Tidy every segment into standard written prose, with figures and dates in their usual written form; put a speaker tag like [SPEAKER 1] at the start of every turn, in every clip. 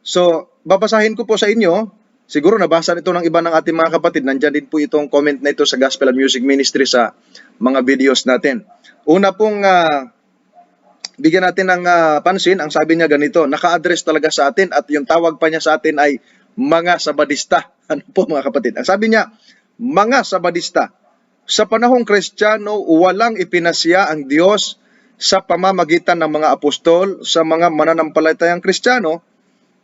[SPEAKER 1] So, babasahin ko po sa inyo. Siguro nabasa nito ng iba ng ating mga kapatid. Nandyan din po itong comment na ito sa Gospel and Music Ministry sa mga videos natin. Una pong bigyan natin ng pansin, ang sabi niya ganito, naka-address talaga sa atin at yung tawag pa niya sa atin ay mga Sabadista. Ano po mga kapatid? Ang sabi niya, mga Sabadista. Sa panahong Kristiyano, walang ipinasya ang Diyos sa pamamagitan ng mga apostol sa mga mananampalatayang Kristiyano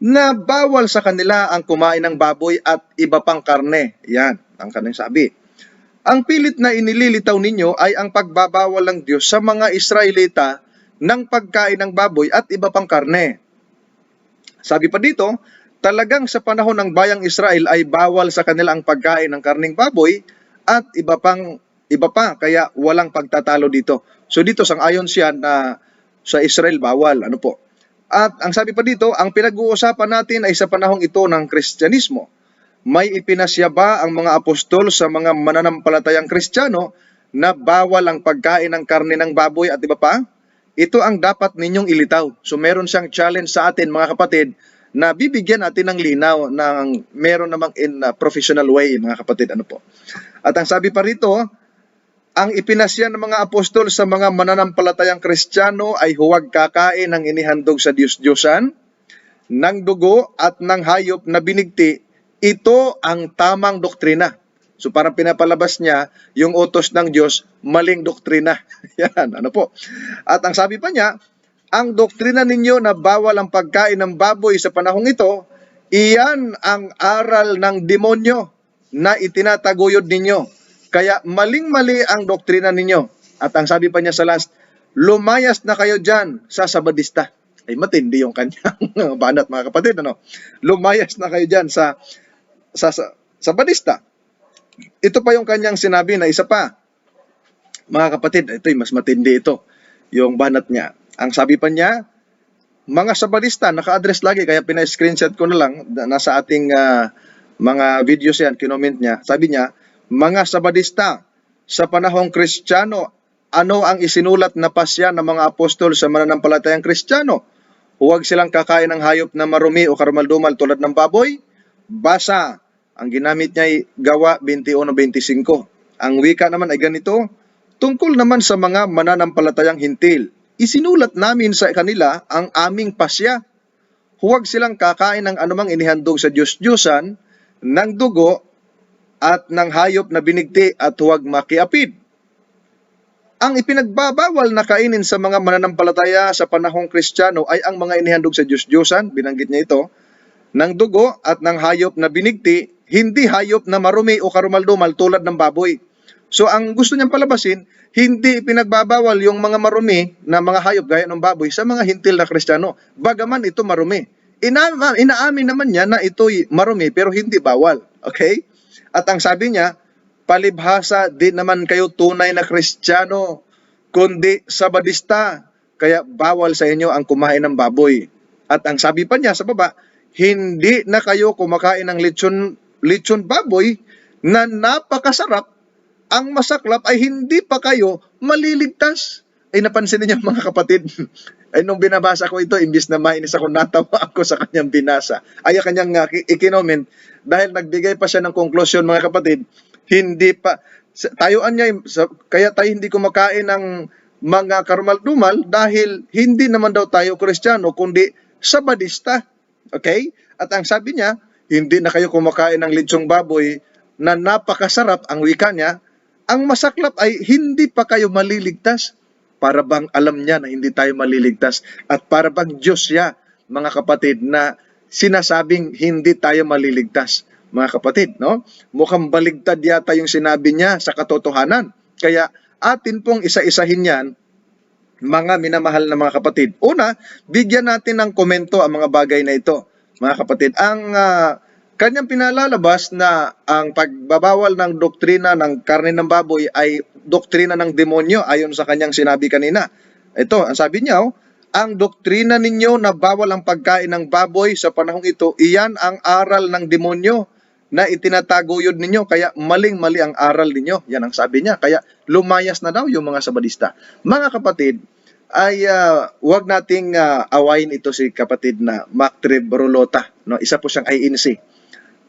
[SPEAKER 1] na bawal sa kanila ang kumain ng baboy at iba pang karne. Yan, ang kanyang sabi. Ang pilit na inililitaw ninyo ay ang pagbabawal ng Diyos sa mga Israelita ng pagkain ng baboy at iba pang karne. Sabi pa dito, talagang sa panahon ng bayang Israel ay bawal sa kanila ang pagkain ng karning baboy at iba pa, kaya walang pagtatalo dito. So dito sang-ayon siya na sa Israel bawal, ano po. At ang sabi pa dito, ang pinag-uusapan natin ay sa panahong ito ng Kristyanismo. May ipinasya ba ang mga apostol sa mga mananampalatayang Kristiyano na bawal ang pagkain ng karne ng baboy at iba pa? Ito ang dapat ninyong ilitaw. So meron siyang challenge sa atin mga kapatid na bibigyan natin ng linaw ng meron namang in a professional way mga kapatid. Ano po? At ang sabi pa rito, ang ipinasya ng mga apostol sa mga mananampalatayang Kristiyano ay huwag kakain ng inihandog sa Diyos-Diyosan, ng dugo at ng hayop na binigti. Ito ang tamang doktrina. So parang pinapalabas niya yung utos ng Diyos, maling doktrina. Yan, ano po. At ang sabi pa niya, ang doktrina ninyo na bawal ang pagkain ng baboy sa panahong ito, iyan ang aral ng demonyo na itinataguyod ninyo. Kaya maling-mali ang doktrina ninyo. At ang sabi pa niya sa last, lumayas na kayo dyan sa Sabadista. Ay matindi yung kanyang banat mga kapatid. Ano? Lumayas na kayo dyan sa Sabadista. Ito pa yung kanyang sinabi na isa pa. Mga kapatid, ito mas matindi ito. Yung banat niya. Ang sabi pa niya, mga Sabadista, naka-address lagi, kaya pina-screenshot ko na lang, nasa ating mga videos yan, kinoment niya. Sabi niya, mga Sabadista, sa panahong Kristiyano, ano ang isinulat na pasya ng mga apostol sa mananampalatayang Kristiyano? Huwag silang kakain ng hayop na marumi o karumaldumal tulad ng baboy? Basa. Ang ginamit niya ay Gawa 21:25. Ang wika naman ay ganito, tungkol naman sa mga mananampalatayang hintil, isinulat namin sa kanila ang aming pasya. Huwag silang kakain ng anumang inihandog sa Diyos-Diyosan, ng dugo, at ng hayop na binigti at huwag makiapid. Ang ipinagbabawal na kainin sa mga mananampalataya sa panahong Kristiyano ay ang mga inihandog sa Diyos-Diyosan, binanggit niya ito, ng dugo at ng hayop na binigti, hindi hayop na marumi o karumaldumal tulad ng baboy. So ang gusto niyang palabasin, hindi ipinagbabawal yung mga marumi na mga hayop gaya ng baboy sa mga hintil na Kristiyano. Bagaman ito marumi. Inaamin naman niya na ito'y marumi pero hindi bawal. Okay? At ang sabi niya, palibhasa di naman kayo tunay na Kristiyano, kundi Sabadista, kaya bawal sa inyo ang kumain ng baboy. At ang sabi pa niya sa baba, hindi na kayo kumakain ng lechon baboy na napakasarap, ang masaklap ay hindi pa kayo maliligtas. Ay napansin niyo mga kapatid, ay nung binabasa ko ito, imbis na mainis ako, natawa ako sa kanyang binasa. Ay kanyang ikinoment, dahil nagbigay pa siya ng konklusyon mga kapatid, hindi pa, tayuan niya, kaya tayo hindi kumakain ng mga karumal-dumal dahil hindi naman daw tayo Kristiyano, kundi Sabadista. Okay? At ang sabi niya, hindi na kayo kumakain ng lechong baboy na napakasarap, ang wika niya, ang masaklap ay hindi pa kayo maliligtas. Para bang alam niya na hindi tayo maliligtas at para bang Diyos siya, mga kapatid, na sinasabing hindi tayo maliligtas. Mga kapatid, no? Mukhang baligtad yata yung sinabi niya sa katotohanan. Kaya atin pong isa-isahin yan, mga minamahal na mga kapatid. Una, bigyan natin ng komento ang mga bagay na ito. Mga kapatid, ang kanyang pinalalabas na ang pagbabawal ng doktrina ng karne ng baboy ay doktrina ng demonyo ayon sa kanyang sinabi kanina. Ito, ang sabi niya, ang doktrina ninyo na bawal ang pagkain ng baboy sa panahong ito, iyan ang aral ng demonyo na itinataguyod ninyo, kaya maling-mali ang aral ninyo. Yan ang sabi niya, kaya lumayas na daw yung mga Sabadista. Mga kapatid, ay wag nating awayin ito si kapatid na Mactrib Rolota. No? Isa po siyang INC.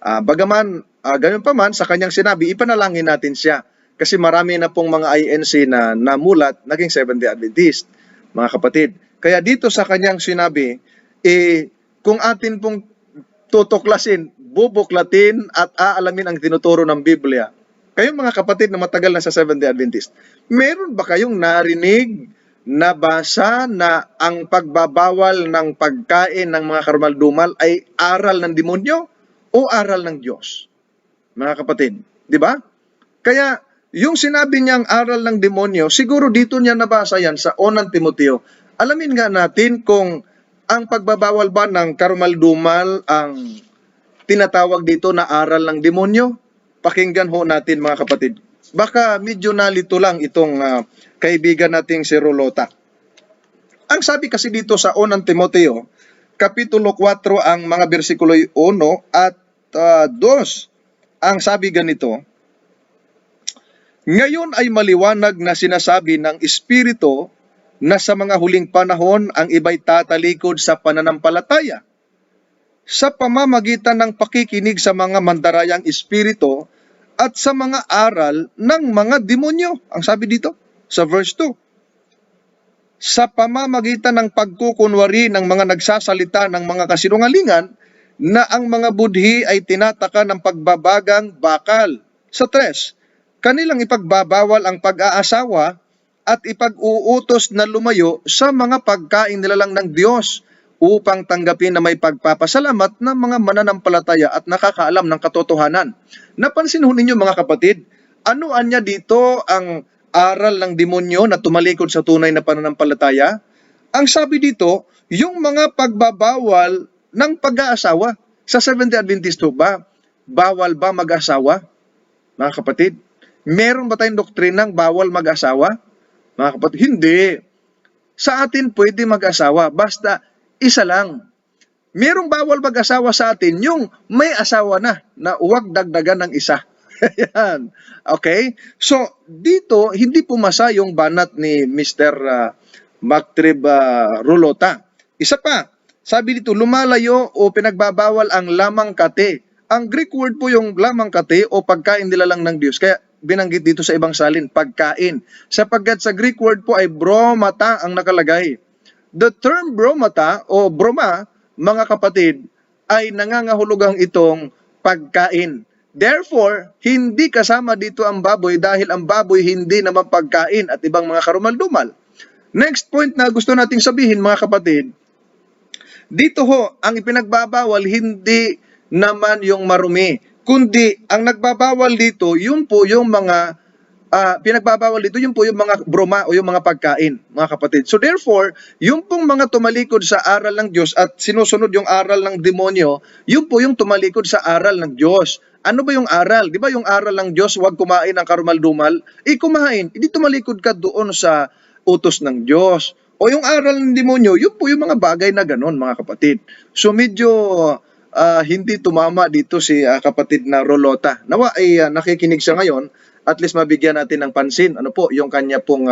[SPEAKER 1] Bagaman, ganun pa man, sa kanyang sinabi, ipanalangin natin siya. Kasi marami na pong mga INC na namulat, naging Seventh-day Adventist, mga kapatid. Kaya dito sa kanyang sinabi, kung atin pong tutuklasin, bubuklatin at aalamin ang tinuturo ng Biblia, kayong mga kapatid na matagal na sa Seventh-day Adventist, meron ba kayong narinig, nabasa na ang pagbabawal ng pagkain ng mga karumaldumal ay aral ng demonyo o aral ng Diyos? Mga kapatid, di ba? Kaya yung sinabi niyang aral ng demonyo, siguro dito niya nabasa yan sa unang Timoteo. Alamin nga natin kung ang pagbabawal ba ng karumaldumal ang tinatawag dito na aral ng demonyo. Pakinggan ho natin mga kapatid. Baka medyo nalito lang itong kaibigan nating si Rolota. Ang sabi kasi dito sa unang Timoteo, Kapitulo 4, ang mga bersikulo 1 at 2, ang sabi ganito, ngayon ay maliwanag na sinasabi ng Espiritu na sa mga huling panahon ang iba'y tatalikod sa pananampalataya sa pamamagitan ng pakikinig sa mga mandarayang espiritu at sa mga aral ng mga demonyo. Ang sabi dito sa verse 2. Sa pamamagitan ng pagkukunwari ng mga nagsasalita ng mga kasinungalingan na ang mga budhi ay tinataka ng pagbabagang bakal. Sa 3, kanilang ipagbabawal ang pag-aasawa at ipag-uutos na lumayo sa mga pagkain nilalang ng Diyos upang tanggapin na may pagpapasalamat ng mga mananampalataya at nakakaalam ng katotohanan. Napansin ho ninyo mga kapatid, ano anya dito ang aral ng demonyo na tumalikod sa tunay na pananampalataya? Ang sabi dito, yung mga pagbabawal ng pag-aasawa. Sa Seventh-day Adventist ba, bawal ba mag-asawa? Mga kapatid, meron ba tayong doktrinang bawal mag-asawa? Mga kapatid, hindi. Sa atin pwede mag-asawa, basta isa lang. Merong bawal mag-asawa sa atin, yung may asawa na huwag dagdagan ng isa. Ayan. Okay? So, dito, hindi pumasa yung banat ni Mr. Mactrib Rolota. Isa pa, sabi dito, lumalayo o pinagbabawal ang lamang kate. Ang Greek word po yung lamang kate o pagkain nilalang ng Diyos. Kaya binanggit dito sa ibang salin, pagkain. Sapagkat sa Greek word po ay bromata ang nakalagay. The term bromata o broma, mga kapatid, ay nangangahulugang itong pagkain. Therefore, hindi kasama dito ang baboy dahil ang baboy hindi naman pagkain at ibang mga karumaldumal. Next point na gusto nating sabihin mga kapatid, dito ho, ang ipinagbabawal hindi naman yung marumi, kundi ang nagbabawal dito, yun po yung mga pinagbabawal dito, yun po yung mga broma o yung mga pagkain, mga kapatid. So therefore, yung pong mga tumalikod sa aral ng Diyos at sinusunod yung aral ng demonyo, yun po yung tumalikod sa aral ng Diyos. Ano ba yung aral? Di ba yung aral ng Diyos, huwag kumain ng karumaldumal? Kumain, hindi tumalikod ka doon sa utos ng Diyos. O yung aral ng demonyo, yun po yung mga bagay na ganon, mga kapatid. So medyo hindi tumama dito si kapatid na Rolota. Nawa ay nakikinig siya ngayon, at least mabigyan natin ng pansin, ano po, yung kanya pong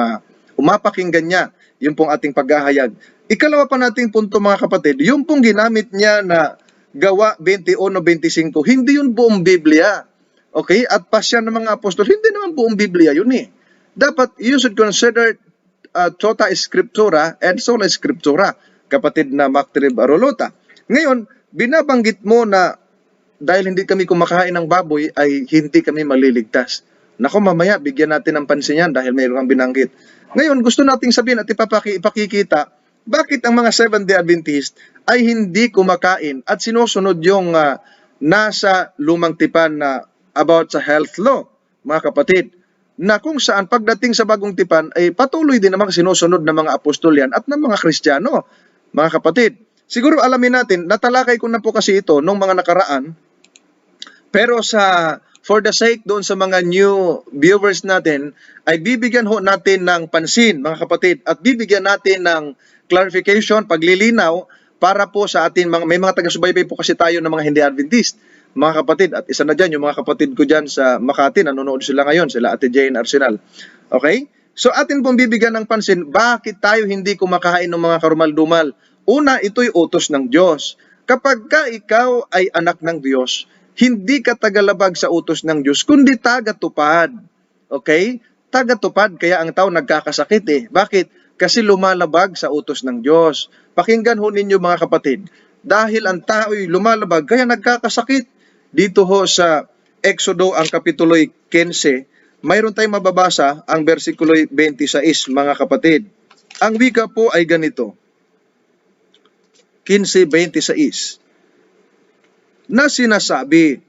[SPEAKER 1] umapakinggan niya, yung pong ating paghahayag. Ikalawa pa nating punto mga kapatid, yung pong ginamit niya na gawa 21-25, hindi yun buong Biblia. Okay? At pasya ng mga apostol, hindi naman buong Biblia yun eh. Dapat you should consider tota scriptura and sola scriptura, kapatid na Mactrib Rolota. Ngayon, binabanggit mo na dahil hindi kami kumakain ng baboy ay hindi kami maliligtas. Nako, mamaya bigyan natin ng pansin yan dahil mayroon kang binanggit. Ngayon, gusto nating sabihin at ipakikita bakit ang mga Seventh-day Adventist ay hindi kumakain at sinusunod yung nasa lumang tipan na about sa health law, mga kapatid, na kung saan pagdating sa bagong tipan ay patuloy din namang sinusunod ng mga apostol yan at ng mga Kristiyano, mga kapatid. Siguro alamin natin, natalakay ko na po kasi ito nung mga nakaraan, pero for the sake doon sa mga new viewers natin, ay bibigyan ho natin ng pansin, mga kapatid, at bibigyan natin ng clarification, paglilinaw, para po sa atin, may mga taga-subaybay po kasi tayo ng mga hindi Adventist, mga kapatid, at isa na dyan, yung mga kapatid ko dyan sa Makati, nanonood sila ngayon, sila Ate Jane Arsenal. Okay? So atin pong bibigyan ng pansin, bakit tayo hindi kumakain ng mga karumal-dumal? Una, ito'y utos ng Diyos. Kapag ka ikaw ay anak ng Diyos, hindi ka tagalabag sa utos ng Diyos, kundi tagatupad. Okay? Tagatupad, kaya ang tao nagkakasakit eh. Bakit? Kasi lumalabag sa utos ng Diyos. Pakinggan ho ninyo mga kapatid, dahil ang tao'y lumalabag, kaya nagkakasakit. Dito ho sa Exodo, ang kapitulo 15, mayroon tayong mababasa ang versikulo 26, mga kapatid. Ang wika po ay ganito, 15:26, na sinasabi,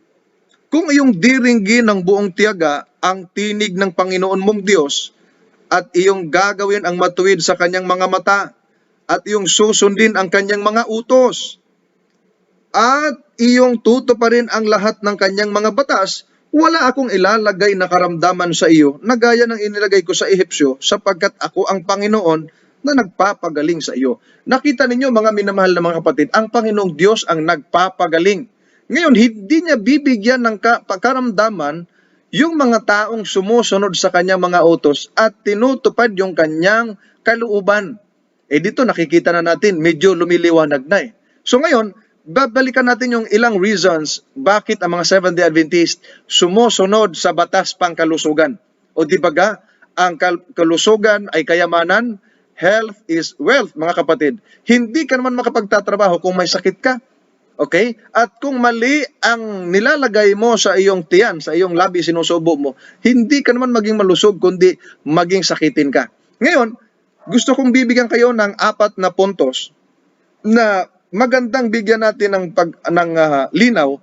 [SPEAKER 1] kung iyong diringgin ng buong tiyaga ang tinig ng Panginoon mong Diyos, at iyong gagawin ang matuwid sa kanyang mga mata, at iyong susundin ang kanyang mga utos, at iyong tutuparin ang lahat ng kanyang mga batas, wala akong ilalagay na karamdaman sa iyo na gaya ng inilagay ko sa Ehipsyo, sapagkat ako ang Panginoon na nagpapagaling sa iyo. Nakita ninyo mga minamahal na mga kapatid, ang Panginoong Diyos ang nagpapagaling. Ngayon, hindi niya bibigyan ng karamdaman yung mga taong sumusunod sa kanyang mga utos at tinutupad yung kanyang kalooban. Dito nakikita na natin, medyo lumiliwanag na eh. So ngayon, babalikan natin yung ilang reasons bakit ang mga Seventh-day Adventist sumusunod sa batas pangkalusugan. O di ba ga, ang kalusugan ay kayamanan, health is wealth, mga kapatid. Hindi ka naman makapagtatrabaho kung may sakit ka. Okay? At kung mali ang nilalagay mo sa iyong tiyan, sa iyong labi, sinusubo mo, hindi ka naman maging malusog, kundi maging sakitin ka. Ngayon, gusto kong bibigyan kayo ng 4 na puntos na magandang bigyan natin ng linaw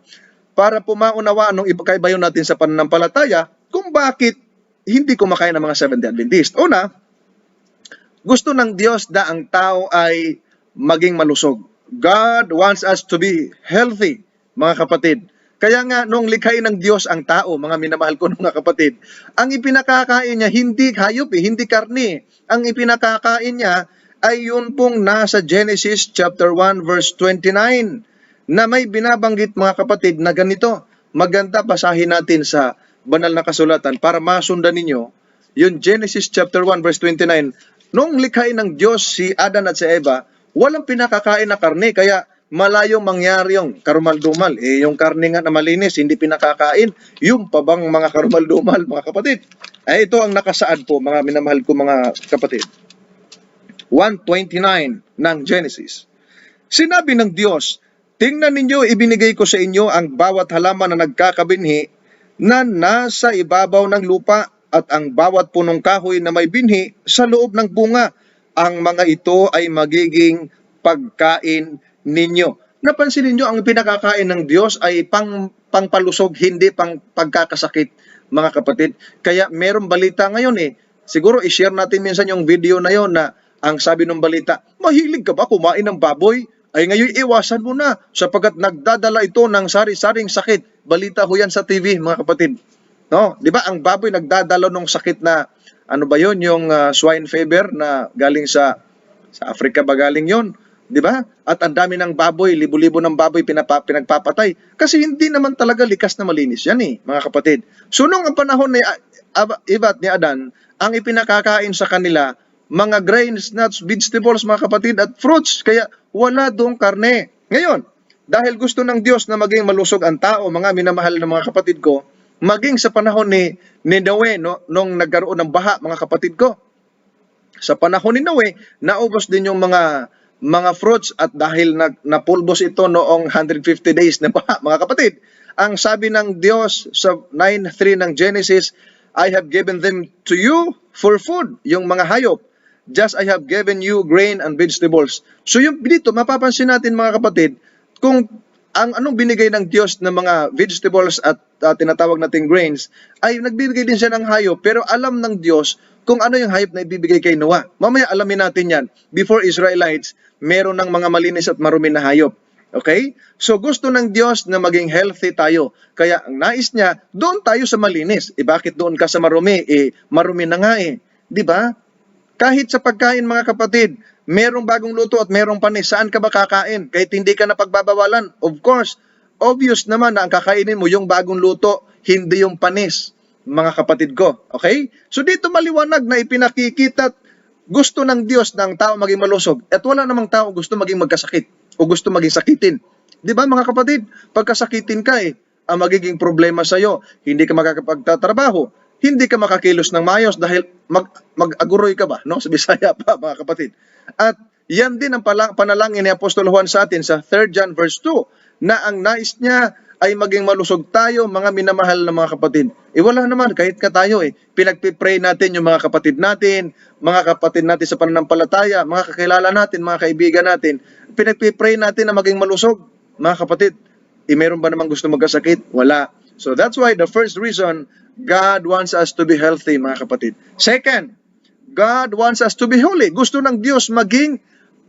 [SPEAKER 1] para pumaunawaan nung ipagkaibayo natin sa pananampalataya kung bakit hindi kumakain ng mga Seventh-day Adventist. Una, gusto ng Diyos na ang tao ay maging malusog. God wants us to be healthy, mga kapatid. Kaya nga, nung likhain ng Diyos ang tao, mga minamahal ko mga kapatid, ang ipinakakain niya hindi hayop hindi karne. Ang ipinakakain niya ay yun pong nasa Genesis chapter 1 verse 29 na may binabanggit mga kapatid na ganito. Maganda basahin natin sa banal na kasulatan para masundan ninyo yung Genesis chapter 1 verse 29. Nung likhain ng Diyos si Adan at si Eva, walang pinakakain na karne, kaya malayong mangyari yung karumal-dumal. Yung karne nga na malinis, hindi pinakakain. Yung pabang mga karumal-dumal, mga kapatid. Ito ang nakasaad po, mga minamahal ko mga kapatid. 1:29 ng Genesis. Sinabi ng Diyos, tingnan ninyo, ibinigay ko sa inyo ang bawat halaman na nagkakabinhi na nasa ibabaw ng lupa at ang bawat punong kahoy na may binhi sa loob ng bunga. Ang mga ito ay magiging pagkain ninyo. Napansin ninyo, ang pinakakain ng Diyos ay pangpalusog, hindi pang pagkakasakit, mga kapatid. Kaya merong balita ngayon siguro i-share natin minsan yung video na yon na ang sabi ng balita, mahilig ka ba kumain ng baboy? Ay ngayon iwasan mo na sapagkat nagdadala ito ng sari-saring sakit. Balita ho yan sa TV, mga kapatid. No? Di ba ang baboy nagdadala ng sakit na ano ba yon, yung swine fever na galing sa Africa ba galing yon? Di ba? At ang dami ng baboy, libo-libo ng baboy pinagpapatay. Kasi hindi naman talaga likas na malinis yan mga kapatid. So nung ang panahon ni Eva at ni Adan, ang ipinakakain sa kanila, mga grains, nuts, vegetables, mga kapatid, at fruits. Kaya wala doong karne. Ngayon, dahil gusto ng Diyos na maging malusog ang tao, mga minamahal na mga kapatid ko, maging sa panahon ni Noe, nung nagkaroon ng baha, mga kapatid ko. Sa panahon ni Noe, naubos din yung mga fruits at dahil napulbos ito noong 150 days na baha, mga kapatid. Ang sabi ng Diyos sa 9:3 ng Genesis, I have given them to you for food, yung mga hayop. Just I have given you grain and vegetables. So yung dito, mapapansin natin mga kapatid, kung ang anong binigay ng Diyos ng mga vegetables at tinatawag nating grains, ay nagbibigay din siya ng hayop, pero alam ng Diyos kung ano yung hayop na ibibigay kay Noah. Mamaya alamin natin yan. Before Israelites, meron ng mga malinis at marumi na hayop. Okay? So gusto ng Diyos na maging healthy tayo. Kaya ang nais niya, doon tayo sa malinis. Bakit doon ka sa marumi? Marumi na nga Di ba? Kahit sa pagkain mga kapatid, merong bagong luto at merong panis. Saan ka ba kakain? Kahit hindi ka na pagbabawalan. Of course, obvious naman na ang kakainin mo yung bagong luto, hindi yung panis. mga kapatid ko. Okay? So dito maliwanag na ipinakikita gusto ng Diyos ng tao maging malusog at wala namang tao gusto maging magkasakit o gusto maging sakitin. Di ba mga kapatid? Pagkasakitin ka ang magiging problema sa iyo, hindi ka makakapagtatrabaho, hindi ka makakilos ng mayos dahil mag-aguroy ka ba, no? Sa Bisaya pa mga kapatid. At yan din ang panalangin ni Apostol Juan sa atin sa 3 John verse 2 na ang nais niya ay maging malusog tayo, mga minamahal na mga kapatid. Wala naman, kahit ka tayo pinagpipray natin yung mga kapatid natin sa pananampalataya, mga kakilala natin, mga kaibigan natin, pinagpipray natin na maging malusog, mga kapatid. Meron ba namang gusto magkasakit? Wala. So that's why the first reason, God wants us to be healthy, mga kapatid. Second, God wants us to be holy. Gusto ng Diyos maging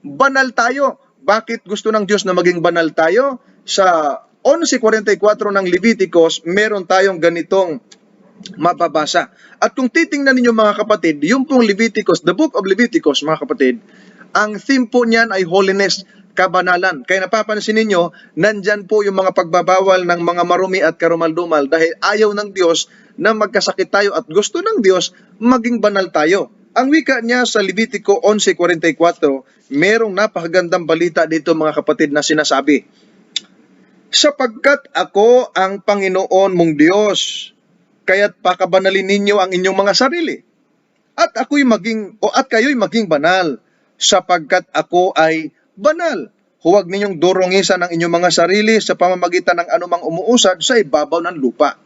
[SPEAKER 1] banal tayo. Bakit gusto ng Diyos na maging banal tayo? Sa 11:44 ng Leviticus, meron tayong ganitong mababasa. At kung titingnan ninyo mga kapatid, yung pong Leviticus, the book of Leviticus mga kapatid, ang theme po niyan ay holiness, kabanalan. Kaya napapansin ninyo, nandyan po yung mga pagbabawal ng mga marumi at karumal-dumal dahil ayaw ng Diyos na magkasakit tayo at gusto ng Diyos maging banal tayo. Ang wika niya sa Levitico 11:44, merong napakagandang balita dito mga kapatid na sinasabi, sapagkat ako ang Panginoon mong Diyos, kaya't pakabanalin ninyo ang inyong mga sarili. At kayo'y maging banal, sapagkat ako ay banal. Huwag ninyong durungisan ang inyong mga sarili sa pamamagitan ng anumang umuusad sa ibabaw ng lupa.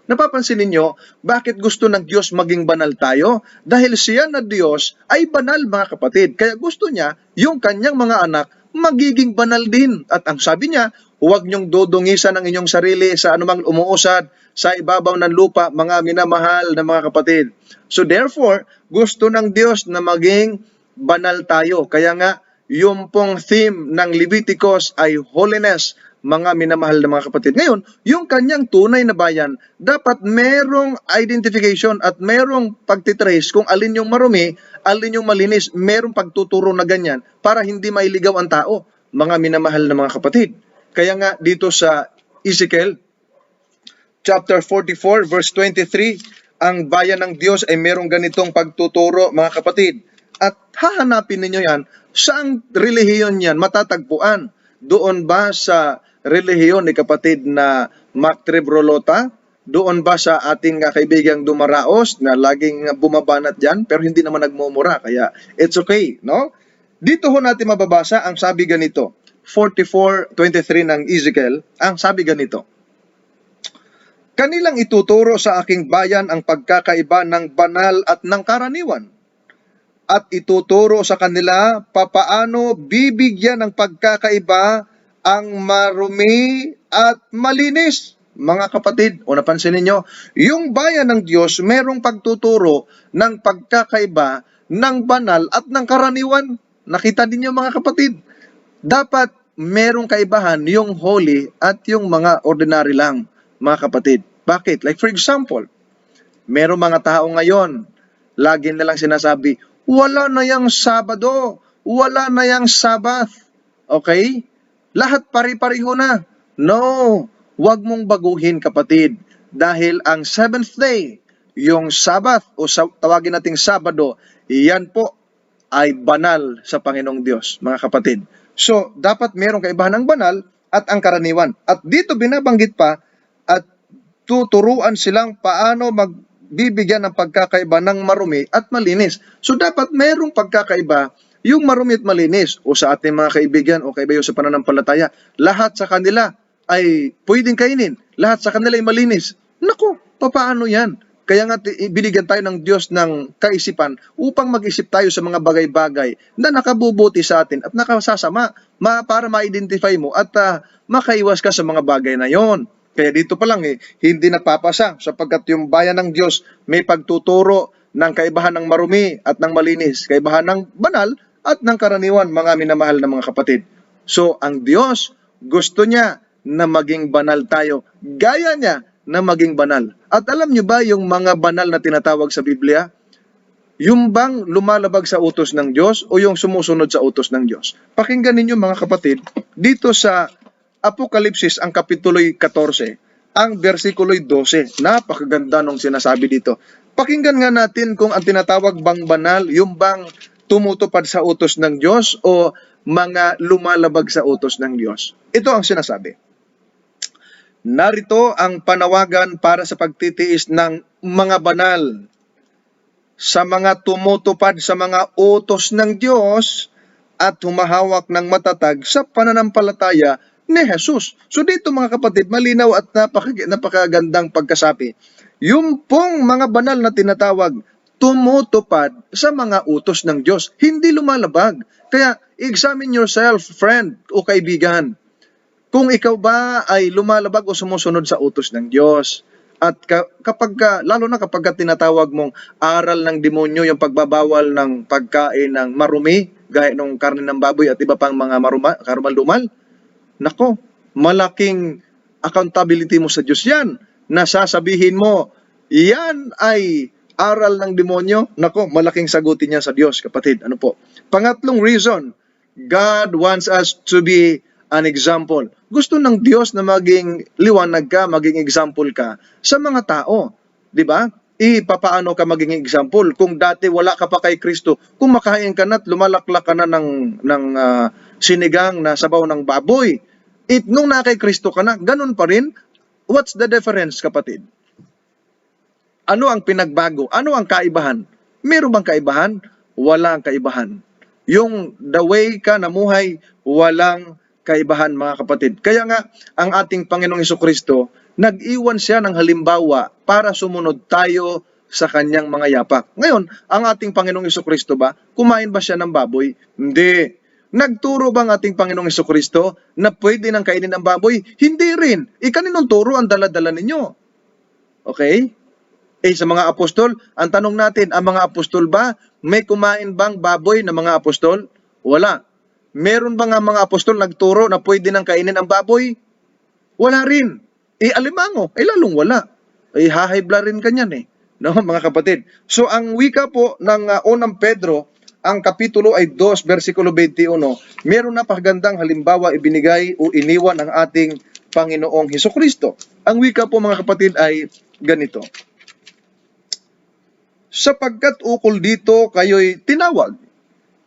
[SPEAKER 1] Napapansin ninyo, bakit gusto ng Diyos maging banal tayo? Dahil siya na Diyos ay banal mga kapatid. Kaya gusto niya yung kanyang mga anak magiging banal din. At ang sabi niya, huwag niyong dudungisan ang inyong sarili sa anumang umuusad sa ibabaw ng lupa, mga minamahal na mga kapatid. So therefore, gusto ng Diyos na maging banal tayo. Kaya nga, yung pong theme ng Leviticus ay holiness, mga minamahal na mga kapatid. Ngayon, yung kanyang tunay na bayan, dapat merong identification at merong pagtitrace kung alin yung marumi, alin yung malinis, merong pagtuturo na ganyan para hindi mailigaw ang tao, mga minamahal na mga kapatid. Kaya nga dito sa Ezekiel chapter 44 verse 23, ang bayan ng Diyos ay merong ganitong pagtuturo mga kapatid. At hahanapin ninyo yan, saang relihiyon yan matatagpuan? Doon ba sa relihiyon ni kapatid na Mactribrolota? Doon ba sa ating kaibigang Dumaraos na laging bumabanat dyan pero hindi naman nagmumura? Kaya it's okay, no? Dito ho natin mababasa ang sabi ganito, 44:23 ng Ezekiel, ang sabi ganito, kanilang ituturo sa aking bayan ang pagkakaiba ng banal at ng karaniwan. At ituturo sa kanila papaano bibigyan ng pagkakaiba ang marumi at malinis. Mga kapatid, o napansin ninyo, yung bayan ng Diyos merong pagtuturo ng pagkakaiba ng banal at ng karaniwan. Nakita ninyo mga kapatid, dapat merong kaibahan yung holy at yung mga ordinary lang, mga kapatid. Bakit? Like for example, merong mga tao ngayon, lagi nilang sinasabi, wala na yang Sabado, wala na yang Sabbath. Okay? Lahat pari-pariho na. No, wag mong baguhin kapatid. Dahil ang 7th day, yung Sabbath o tawagin nating Sabado, yan po ay banal sa Panginoong Diyos, mga kapatid. So, dapat merong kaibahan ng banal at ang karaniwan. At dito binabanggit pa at tuturuan silang paano magbibigyan ng pagkakaiba ng marumi at malinis. So dapat merong pagkakaiba yung marumi at malinis o sa ating mga kaibigan o kaibigan sa pananampalataya. Lahat sa kanila ay pwedeng kainin. Lahat sa kanila ay malinis. Naku, paano yan? Kaya nga binigyan tayo ng Diyos ng kaisipan upang mag-isip tayo sa mga bagay-bagay na nakabubuti sa atin at nakasasama para ma-identify mo at makaiwas ka sa mga bagay na yon. Kaya dito pa lang hindi napapasa sapagkat yung bayan ng Diyos may pagtuturo ng kaibahan ng marumi at ng malinis, kaibahan ng banal at ng karaniwan, mga minamahal na mga kapatid. So, ang Diyos gusto niya na maging banal tayo, gaya niya na maging banal. At alam niyo ba yung mga banal na tinatawag sa Biblia? Yung bang lumalabag sa utos ng Diyos o yung sumusunod sa utos ng Diyos? Pakinggan ninyo mga kapatid, dito sa Apokalipsis ang kapitulo 14, ang versikulo'y 12. Napakaganda nung sinasabi dito. Pakinggan nga natin kung ang tinatawag bang banal, yung bang tumutupad sa utos ng Diyos o mga lumalabag sa utos ng Diyos. Ito ang sinasabi. Narito ang panawagan para sa pagtitiis ng mga banal sa mga tumutupad sa mga utos ng Diyos at humahawak ng matatag sa pananampalataya ni Jesus. So dito mga kapatid, malinaw at napakagandang pagkasabi. Yung pong mga banal na tinatawag, tumutupad sa mga utos ng Diyos, hindi lumalabag. Kaya examine yourself, friend o kaibigan. Kung ikaw ba ay lumalabag o sumusunod sa utos ng Diyos. At lalo na kapag tinatawag mong aral ng demonyo, yung pagbabawal ng pagkain ng marumi, gaya ng karne ng baboy at iba pang mga karumal-dumal, nako, malaking accountability mo sa Diyos yan. Nasasabihin mo, yan ay aral ng demonyo, nako, malaking sagutin niya sa Diyos, kapatid. Ano po? Pangatlong reason, God wants us to be an example. Gusto ng Diyos na maging liwanag ka, maging example ka sa mga tao. Di ba? Papaano ka maging example? Kung dati wala ka pa kay Kristo, kumakain ka na at lumalaklak ka na ng sinigang na sabaw ng baboy. Nung na kay Kristo ka na, ganun pa rin. What's the difference, kapatid? Ano ang pinagbago? Ano ang kaibahan? Meron bang kaibahan? Walang kaibahan. Yung the way ka namuhay, walang kaibahan, mga kapatid. Kaya nga, ang ating Panginoong Hesukristo, nag-iwan siya ng halimbawa para sumunod tayo sa kanyang mga yapak. Ngayon, ang ating Panginoong Hesukristo ba, kumain ba siya ng baboy? Hindi. Nagturo ba ang ating Panginoong Hesukristo na pwede nang kainin ng baboy? Hindi rin. Kaninong turo ang dala-dala ninyo? Okay? Sa mga apostol, ang tanong natin, ang mga apostol ba, may kumain bang baboy na mga apostol? Wala. Meron ba nga mga apostol nagturo na pwede nang kainin ang baboy? Wala rin. Alimango, lalong wala. Hahibla rin kanyan no, mga kapatid. So, ang wika po ng unang Pedro, ang kapitulo ay 2, versikulo 21, meron na napakagandang halimbawa ibinigay o iniwan ng ating Panginoong Hesukristo. Ang wika po, mga kapatid, ay ganito. Sapagkat ukol dito kayo'y tinawag,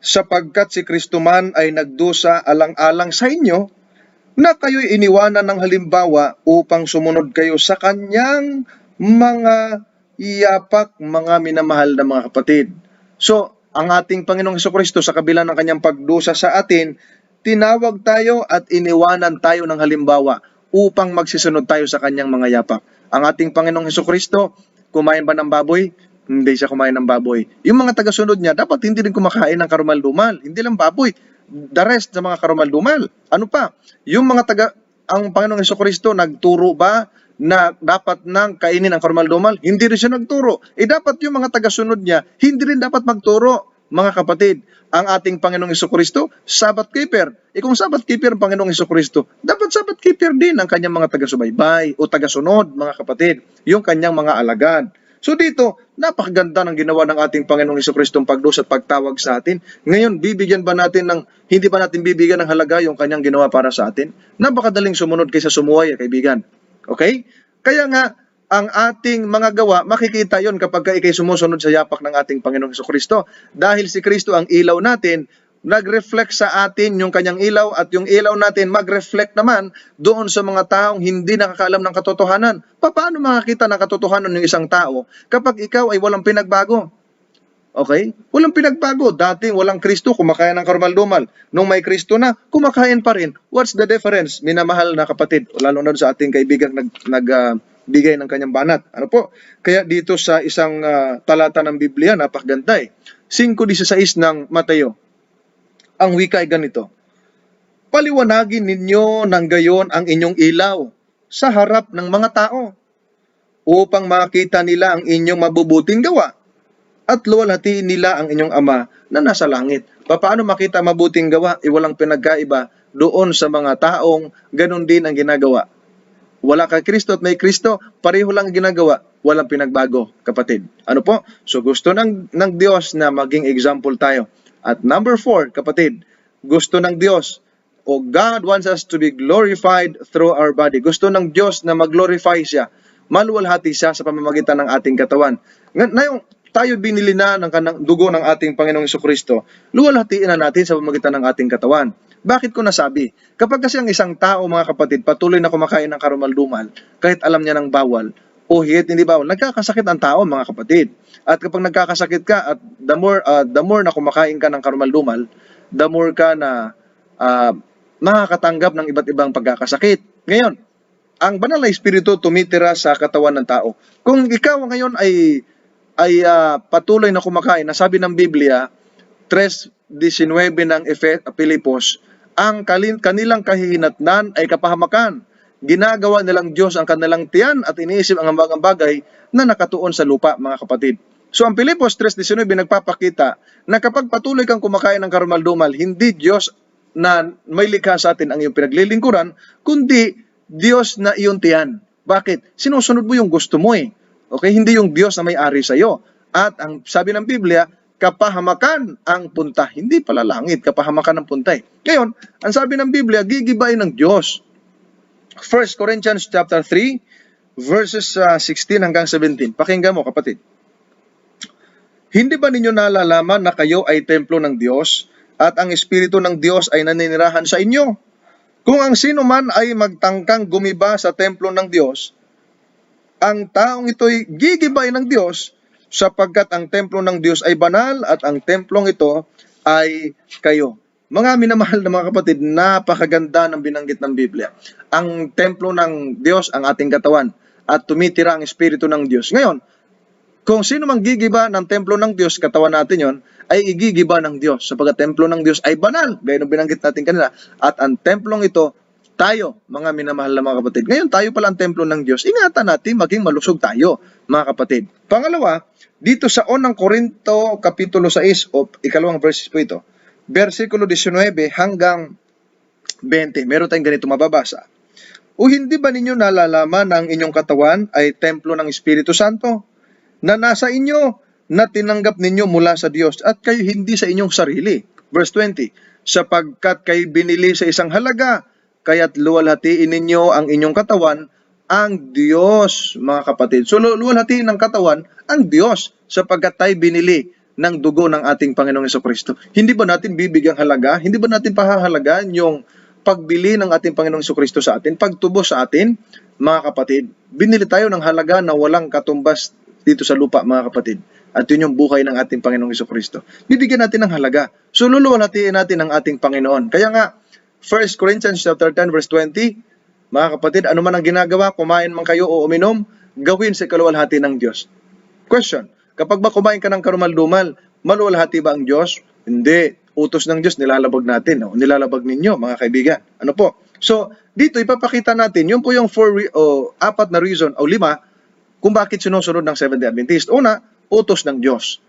[SPEAKER 1] sapagkat si Kristo man ay nagdusa alang-alang sa inyo, na kayo'y iniwanan ng halimbawa upang sumunod kayo sa kanyang mga yapak, mga minamahal na mga kapatid. So, ang ating Panginoong Hesukristo sa kabila ng kanyang pagdusa sa atin, tinawag tayo at iniwanan tayo ng halimbawa upang magsisunod tayo sa kanyang mga yapak. Ang ating Panginoong Hesukristo, kumain ba ng baboy? Hindi siya kumain ng baboy. Yung mga tagasunod niya, dapat hindi rin kumakain ng karumal-dumal. Hindi lang baboy. The rest sa mga karumal-dumal. Ano pa? Yung mga ang Panginoong Hesukristo, nagturo ba na dapat nang kainin ang karumal-dumal? Hindi rin siya nagturo. Dapat yung mga tagasunod niya, hindi rin dapat magturo. Mga kapatid, ang ating Panginoong Hesukristo, Sabbath keeper. Kung Sabbath keeper ang Panginoong Hesukristo, dapat Sabbath keeper din ang kanyang mga taga-subaybay o tagasunod, mga kapatid. Yung kanyang mga alagad. So dito, napakaganda ng ginawa ng ating Panginoong Hesukristong pagdusa at pagtawag sa atin. Ngayon, hindi ba natin bibigyan ng halaga yung kanyang ginawa para sa atin? Napakadaling sumunod kaysa sumuway, kaibigan. Okay? Kaya nga, ang ating mga gawa, makikita yon kapag ikay sumusunod sa yapak ng ating Panginoong Hesukristo. Dahil si Kristo ang ilaw natin, nag-reflect sa atin yung kanyang ilaw at yung ilaw natin mag-reflect naman doon sa mga taong hindi nakakaalam ng katotohanan. Paano makakita ng katotohanan ng isang tao kapag ikaw ay walang pinagbago? Okay? Walang pinagbago. Dati walang Kristo, kumakain ng karumal-dumal. Nung may Kristo na, kumakain pa rin. What's the difference? Minamahal na kapatid, lalo na sa ating kaibigan nagbigay ng kanyang banat. Ano po? Kaya dito sa isang talata ng Biblia, napakaganda 5:16 ng Mateo. Ang wika ay ganito, paliwanagin ninyo ng gayon ang inyong ilaw sa harap ng mga tao upang makita nila ang inyong mabubuting gawa at luwalhatiin nila ang inyong Ama na nasa langit. Paano makita mabuting gawa? Walang pinagkaiba doon sa mga taong ganun din ang ginagawa. Wala kay Kristo at may Kristo, pareho lang ginagawa. Walang pinagbago, kapatid. Ano po? So gusto ng Diyos na maging example tayo. At number 4, kapatid, gusto ng Diyos o God wants us to be glorified through our body. Gusto ng Diyos na mag-glorify siya, maluwalhati siya sa pamamagitan ng ating katawan. Ngayong tayo binili na ng dugo ng ating Panginoong Jesucristo, luwalhatiin na natin sa pamamagitan ng ating katawan. Bakit ko nasabi? Kapag kasi ang isang tao, mga kapatid, patuloy na kumakain ng karumal-dumal, kahit alam niya ng bawal, o hindi bawal, nagkakasakit ang tao, mga kapatid. At kapag nagkakasakit ka, at the more na kumakain ka ng karumal-dumal, the more ka na makakatanggap ng iba't ibang pagkakasakit. Ngayon, ang banal na espiritu tumitira sa katawan ng tao. Kung ikaw ngayon ay patuloy na kumakain, nasabi ng Biblia, 3:19 ng Pilipos, ang kanilang kahihinatnan ay kapahamakan. Ginagawa nilang Diyos ang kanilang tiyan at iniisip ang mga bagay na nakatuon sa lupa, mga kapatid. So ang Pilipos 3:19 nagpapakita na kapag patuloy kang kumakain ng karumal-dumal, hindi Diyos na may likha sa atin ang iyong pinaglilingkuran, kundi Diyos na iyong tiyan. Bakit? Sinusunod mo yung gusto mo eh. Okay? Hindi yung Diyos na may-ari sa iyo. At ang sabi ng Biblia, kapahamakan ang punta. Hindi pala langit, kapahamakan ang punta eh. Ngayon, ang sabi ng Biblia, gigibain ng Diyos. 1 Corinthians chapter 3, verses 16 hanggang 17. Pakinggan mo, kapatid. Hindi ba ninyo nalalaman na kayo ay templo ng Diyos at ang Espiritu ng Diyos ay naninirahan sa inyo? Kung ang sino man ay magtangkang gumiba sa templo ng Diyos, ang taong ito'y gigibain ng Diyos sapagkat ang templo ng Diyos ay banal at ang templong ito ay kayo. Mga minamahal na mga kapatid, napakaganda ng binanggit ng Biblia. Ang templo ng Diyos, ang ating katawan, at tumitira ang Espiritu ng Diyos. Ngayon, kung sino mang gigiba ng templo ng Diyos, katawan natin yon, ay igigiba ng Diyos. Sapagkat templo ng Diyos ay banal. Gaya ng binanggit natin kanina. At ang templong ito, tayo, mga minamahal na mga kapatid. Ngayon, tayo pala ang templo ng Diyos. Ingatan natin, maging malusog tayo, mga kapatid. Pangalawa, dito sa 1 Korinto, Kapitulo 6, o ikalawang verses po ito, versikulo 19 hanggang 20. Meron tayong ganito mababasa. O hindi ba ninyo nalalaman na ang inyong katawan ay templo ng Espiritu Santo na nasa inyo, na tinanggap ninyo mula sa Diyos at kayo hindi sa inyong sarili? Verse 20, sapagkat kayo binili sa isang halaga, kaya't luwalhatiin ninyo ang inyong katawan, ang Diyos, mga kapatid. So luwalhatiin ng katawan ang Diyos sapagkat tayo binili ng dugo ng ating Panginoong Jesucristo. Hindi ba natin bibigyang halaga? Hindi ba natin pahahalagaan yung pagbili ng ating Panginoong Jesucristo sa atin, pagtubo sa atin, mga kapatid? Binili tayo ng halaga na walang katumbas dito sa lupa, mga kapatid. At yun yung buhay ng ating Panginoong Jesucristo. Bibigyan natin ng halaga. So luluwalhatiin natin ang ating Panginoon. Kaya nga, 1 Corinthians chapter 10 verse 20, mga kapatid, ano man ang ginagawa, kumain man kayo o uminom, gawin sa kaluwalhati ng Diyos. Question, kapag ba kumain ka ng karumal-dumal, maluwalhati ba ang Diyos? Hindi. Utos ng Diyos, nilalabag natin. O, nilalabag ninyo, mga kaibigan. Ano po? So, dito ipapakita natin, yun po yung 4 na reason o 5 kung bakit sinusunod ng Seventh-day Adventist. Una, utos ng Diyos.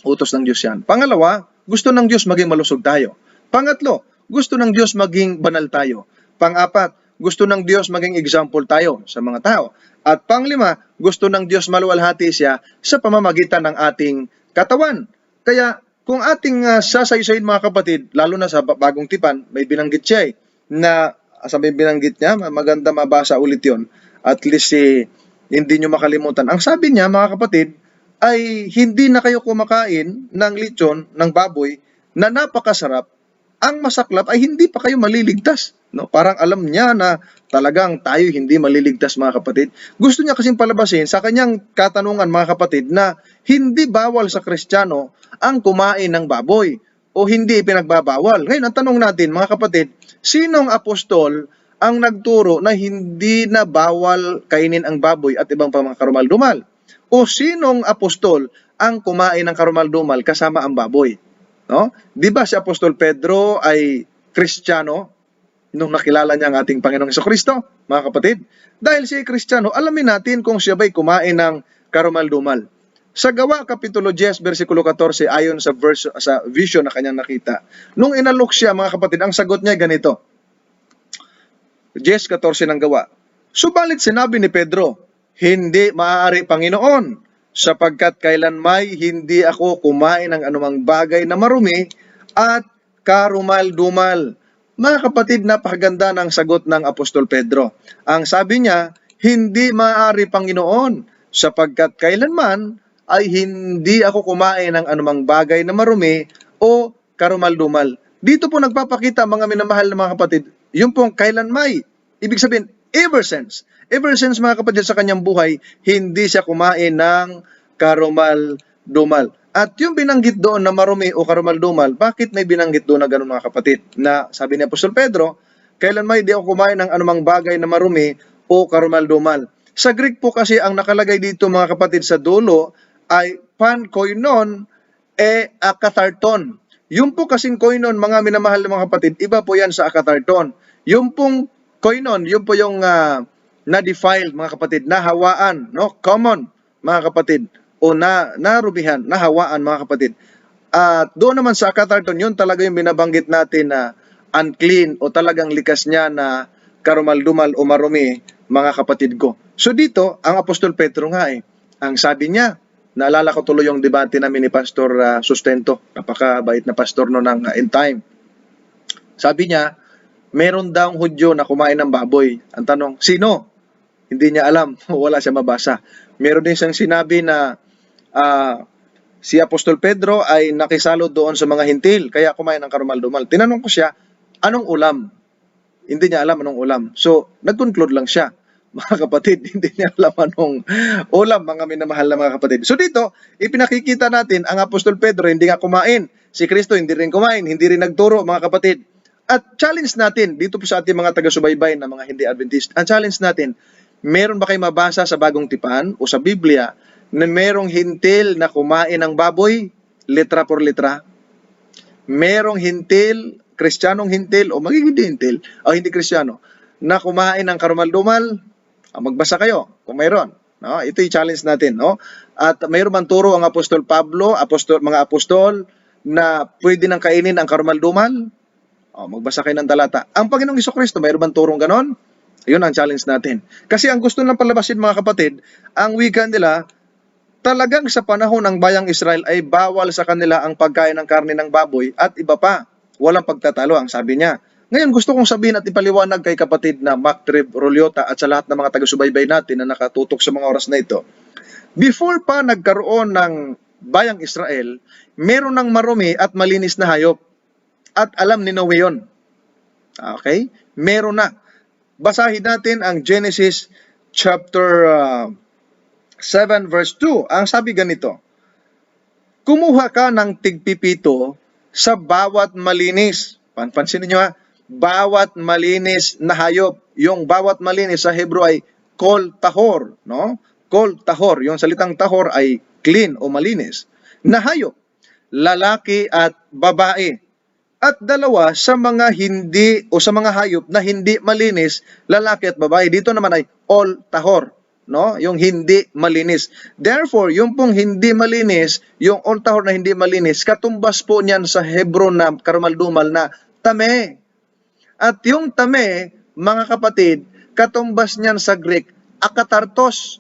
[SPEAKER 1] Utos ng Diyos yan. Pangalawa, gusto ng Diyos maging malusog tayo. Pangatlo, gusto ng Diyos maging banal tayo. Pang-apat, gusto ng Diyos maging example tayo sa mga tao. At panglima, gusto ng Diyos maluwalhati siya sa pamamagitan ng ating katawan. Kaya kung ating sasaysayin, mga kapatid, lalo na sa bagong tipan, may binanggit siya na sabi binanggit niya, maganda mabasa ulit yon. At least hindi nyo makalimutan. Ang sabi niya, mga kapatid, ay hindi na kayo kumakain ng lechon, ng baboy, na napakasarap. Ang masaklap ay hindi pa kayo maliligtas. No? Parang alam niya na talagang tayo hindi maliligtas, mga kapatid. Gusto niya kasing palabasin sa kanyang katanungan, mga kapatid, na hindi bawal sa Kristiyano ang kumain ng baboy o hindi pinagbabawal. Ngayon, ang tanong natin, mga kapatid, sinong apostol ang nagturo na hindi na bawal kainin ang baboy at ibang pang mga karumal-dumal? O sinong apostol ang kumain ng karumal-dumal kasama ang baboy? No? Di ba si Apostol Pedro ay Kristiyano nung nakilala niya ang ating Panginoong Jesucristo, mga kapatid? Dahil siya ay Kristiyano, alamin natin kung siya ba'y kumain ng karumal-dumal. Sa Gawa, Kapitulo 10, versikulo 14, ayon sa vision na kanyang nakita, nung inalok siya, mga kapatid, ang sagot niya ganito. 10:14 ng Gawa. Subalit sinabi ni Pedro, hindi maaari, Panginoon, sapagkat kailanmay hindi ako kumain ng anumang bagay na marumi at karumal-dumal. Mga kapatid, napakaganda ng sagot ng Apostol Pedro. Ang sabi niya, hindi maaari, Panginoon, sapagkat kailanman ay hindi ako kumain ng anumang bagay na marumi o karumal-dumal. Dito po nagpapakita, mga minamahal na mga kapatid, yung pong kailanmay. Ibig sabihin, ever since. Ever since, mga kapatid, sa kanyang buhay, hindi siya kumain ng karumal-dumal. At yung binanggit doon na marumi o karumal-dumal, bakit may binanggit doon na gano'n, mga kapatid? Na sabi ni Apostol Pedro, kailanman hindi ako kumain ng anumang bagay na marumi o karumal-dumal. Sa Greek po kasi ang nakalagay dito, mga kapatid, sa dulo ay pankoinon akatharton. Yung po kasing koinon, mga minamahal na mga kapatid, iba po yan sa akatharton. Yung pong koinon, yun po yung na-defiled, mga kapatid, nahawaan, no? Common, mga kapatid, o narubihan, nahawaan, mga kapatid. At doon naman sa akatharton, yun talaga yung binabanggit natin na unclean o talagang likas niya na karumal-dumal o marumi, mga kapatid ko. So dito, ang Apostol Pedro nga ang sabi niya, naalala ko tuloy yung debate namin ni Pastor Sustento, napakabait na pastor no ng end time. Sabi niya, meron daw Hudyo na kumain ng baboy. Ang tanong, sino? Hindi niya alam, wala siya mabasa. Meron din siyang sinabi na si Apostol Pedro ay nakisalo doon sa mga hintil, kaya kumain ng karumal-dumal. Tinanong ko siya, anong ulam? Hindi niya alam anong ulam. So, nag-conclude lang siya. Mga kapatid, hindi niya alam anong ulam, mga minamahal na mga kapatid. So dito, ipinakikita natin ang Apostol Pedro hindi nga kumain. Si Kristo hindi rin kumain, hindi rin nagturo, mga kapatid. At challenge natin, dito po sa ating mga taga-subaybay na mga hindi Adventist, ang challenge natin, meron ba kayo mabasa sa Bagong Tipan o sa Biblia na merong hintil na kumain ng baboy, letra por letra? Merong hintil, Kristiyanong hintil o magiging hintil, o hindi Kristiyano, na kumain ng karumal-dumal? Magbasa kayo kung mayroon. No? Ito yung challenge natin. No? At mayroon man turo ang Apostol Pablo, mga apostol, na pwede nang kainin ang karumal-dumal? Magbasa kayo ng talata. Ang Panginoong Jesucristo, mayroon man turong ganon? Yun ang challenge natin. Kasi ang gusto lang palabasin, mga kapatid, ang wika nila, talagang sa panahon ng bayang Israel ay bawal sa kanila ang pagkain ng karne ng baboy at iba pa. Walang pagtatalo, ang sabi niya. Ngayon, gusto kong sabihin at ipaliwanag kay kapatid na Mac Trib Roliota at sa lahat ng mga taga-subaybay natin na nakatutok sa mga oras na ito. Before pa nagkaroon ng bayang Israel, meron ng marumi at malinis na hayop. At alam ni Noe yun. Okay? Meron na. Basahin natin ang Genesis chapter 7 verse 2. Ang sabi ganito, kumuha ka ng tigpipito sa bawat malinis. Pansin niyo bawat malinis na hayop. Yung bawat malinis sa Hebrew ay kol tahor, no? Kol tahor, yung salitang tahor ay clean o malinis na hayop, lalaki at babae. At dalawa sa mga hindi o sa mga hayop na hindi malinis, lalaki at babae. Dito naman ay all tahor, no? Yung hindi malinis. Therefore, yung pong hindi malinis, yung all tahor na hindi malinis, katumbas po niyan sa Hebrew na karumal-dumal na tame. At yung tame, mga kapatid, katumbas niyan sa Greek, akatartos.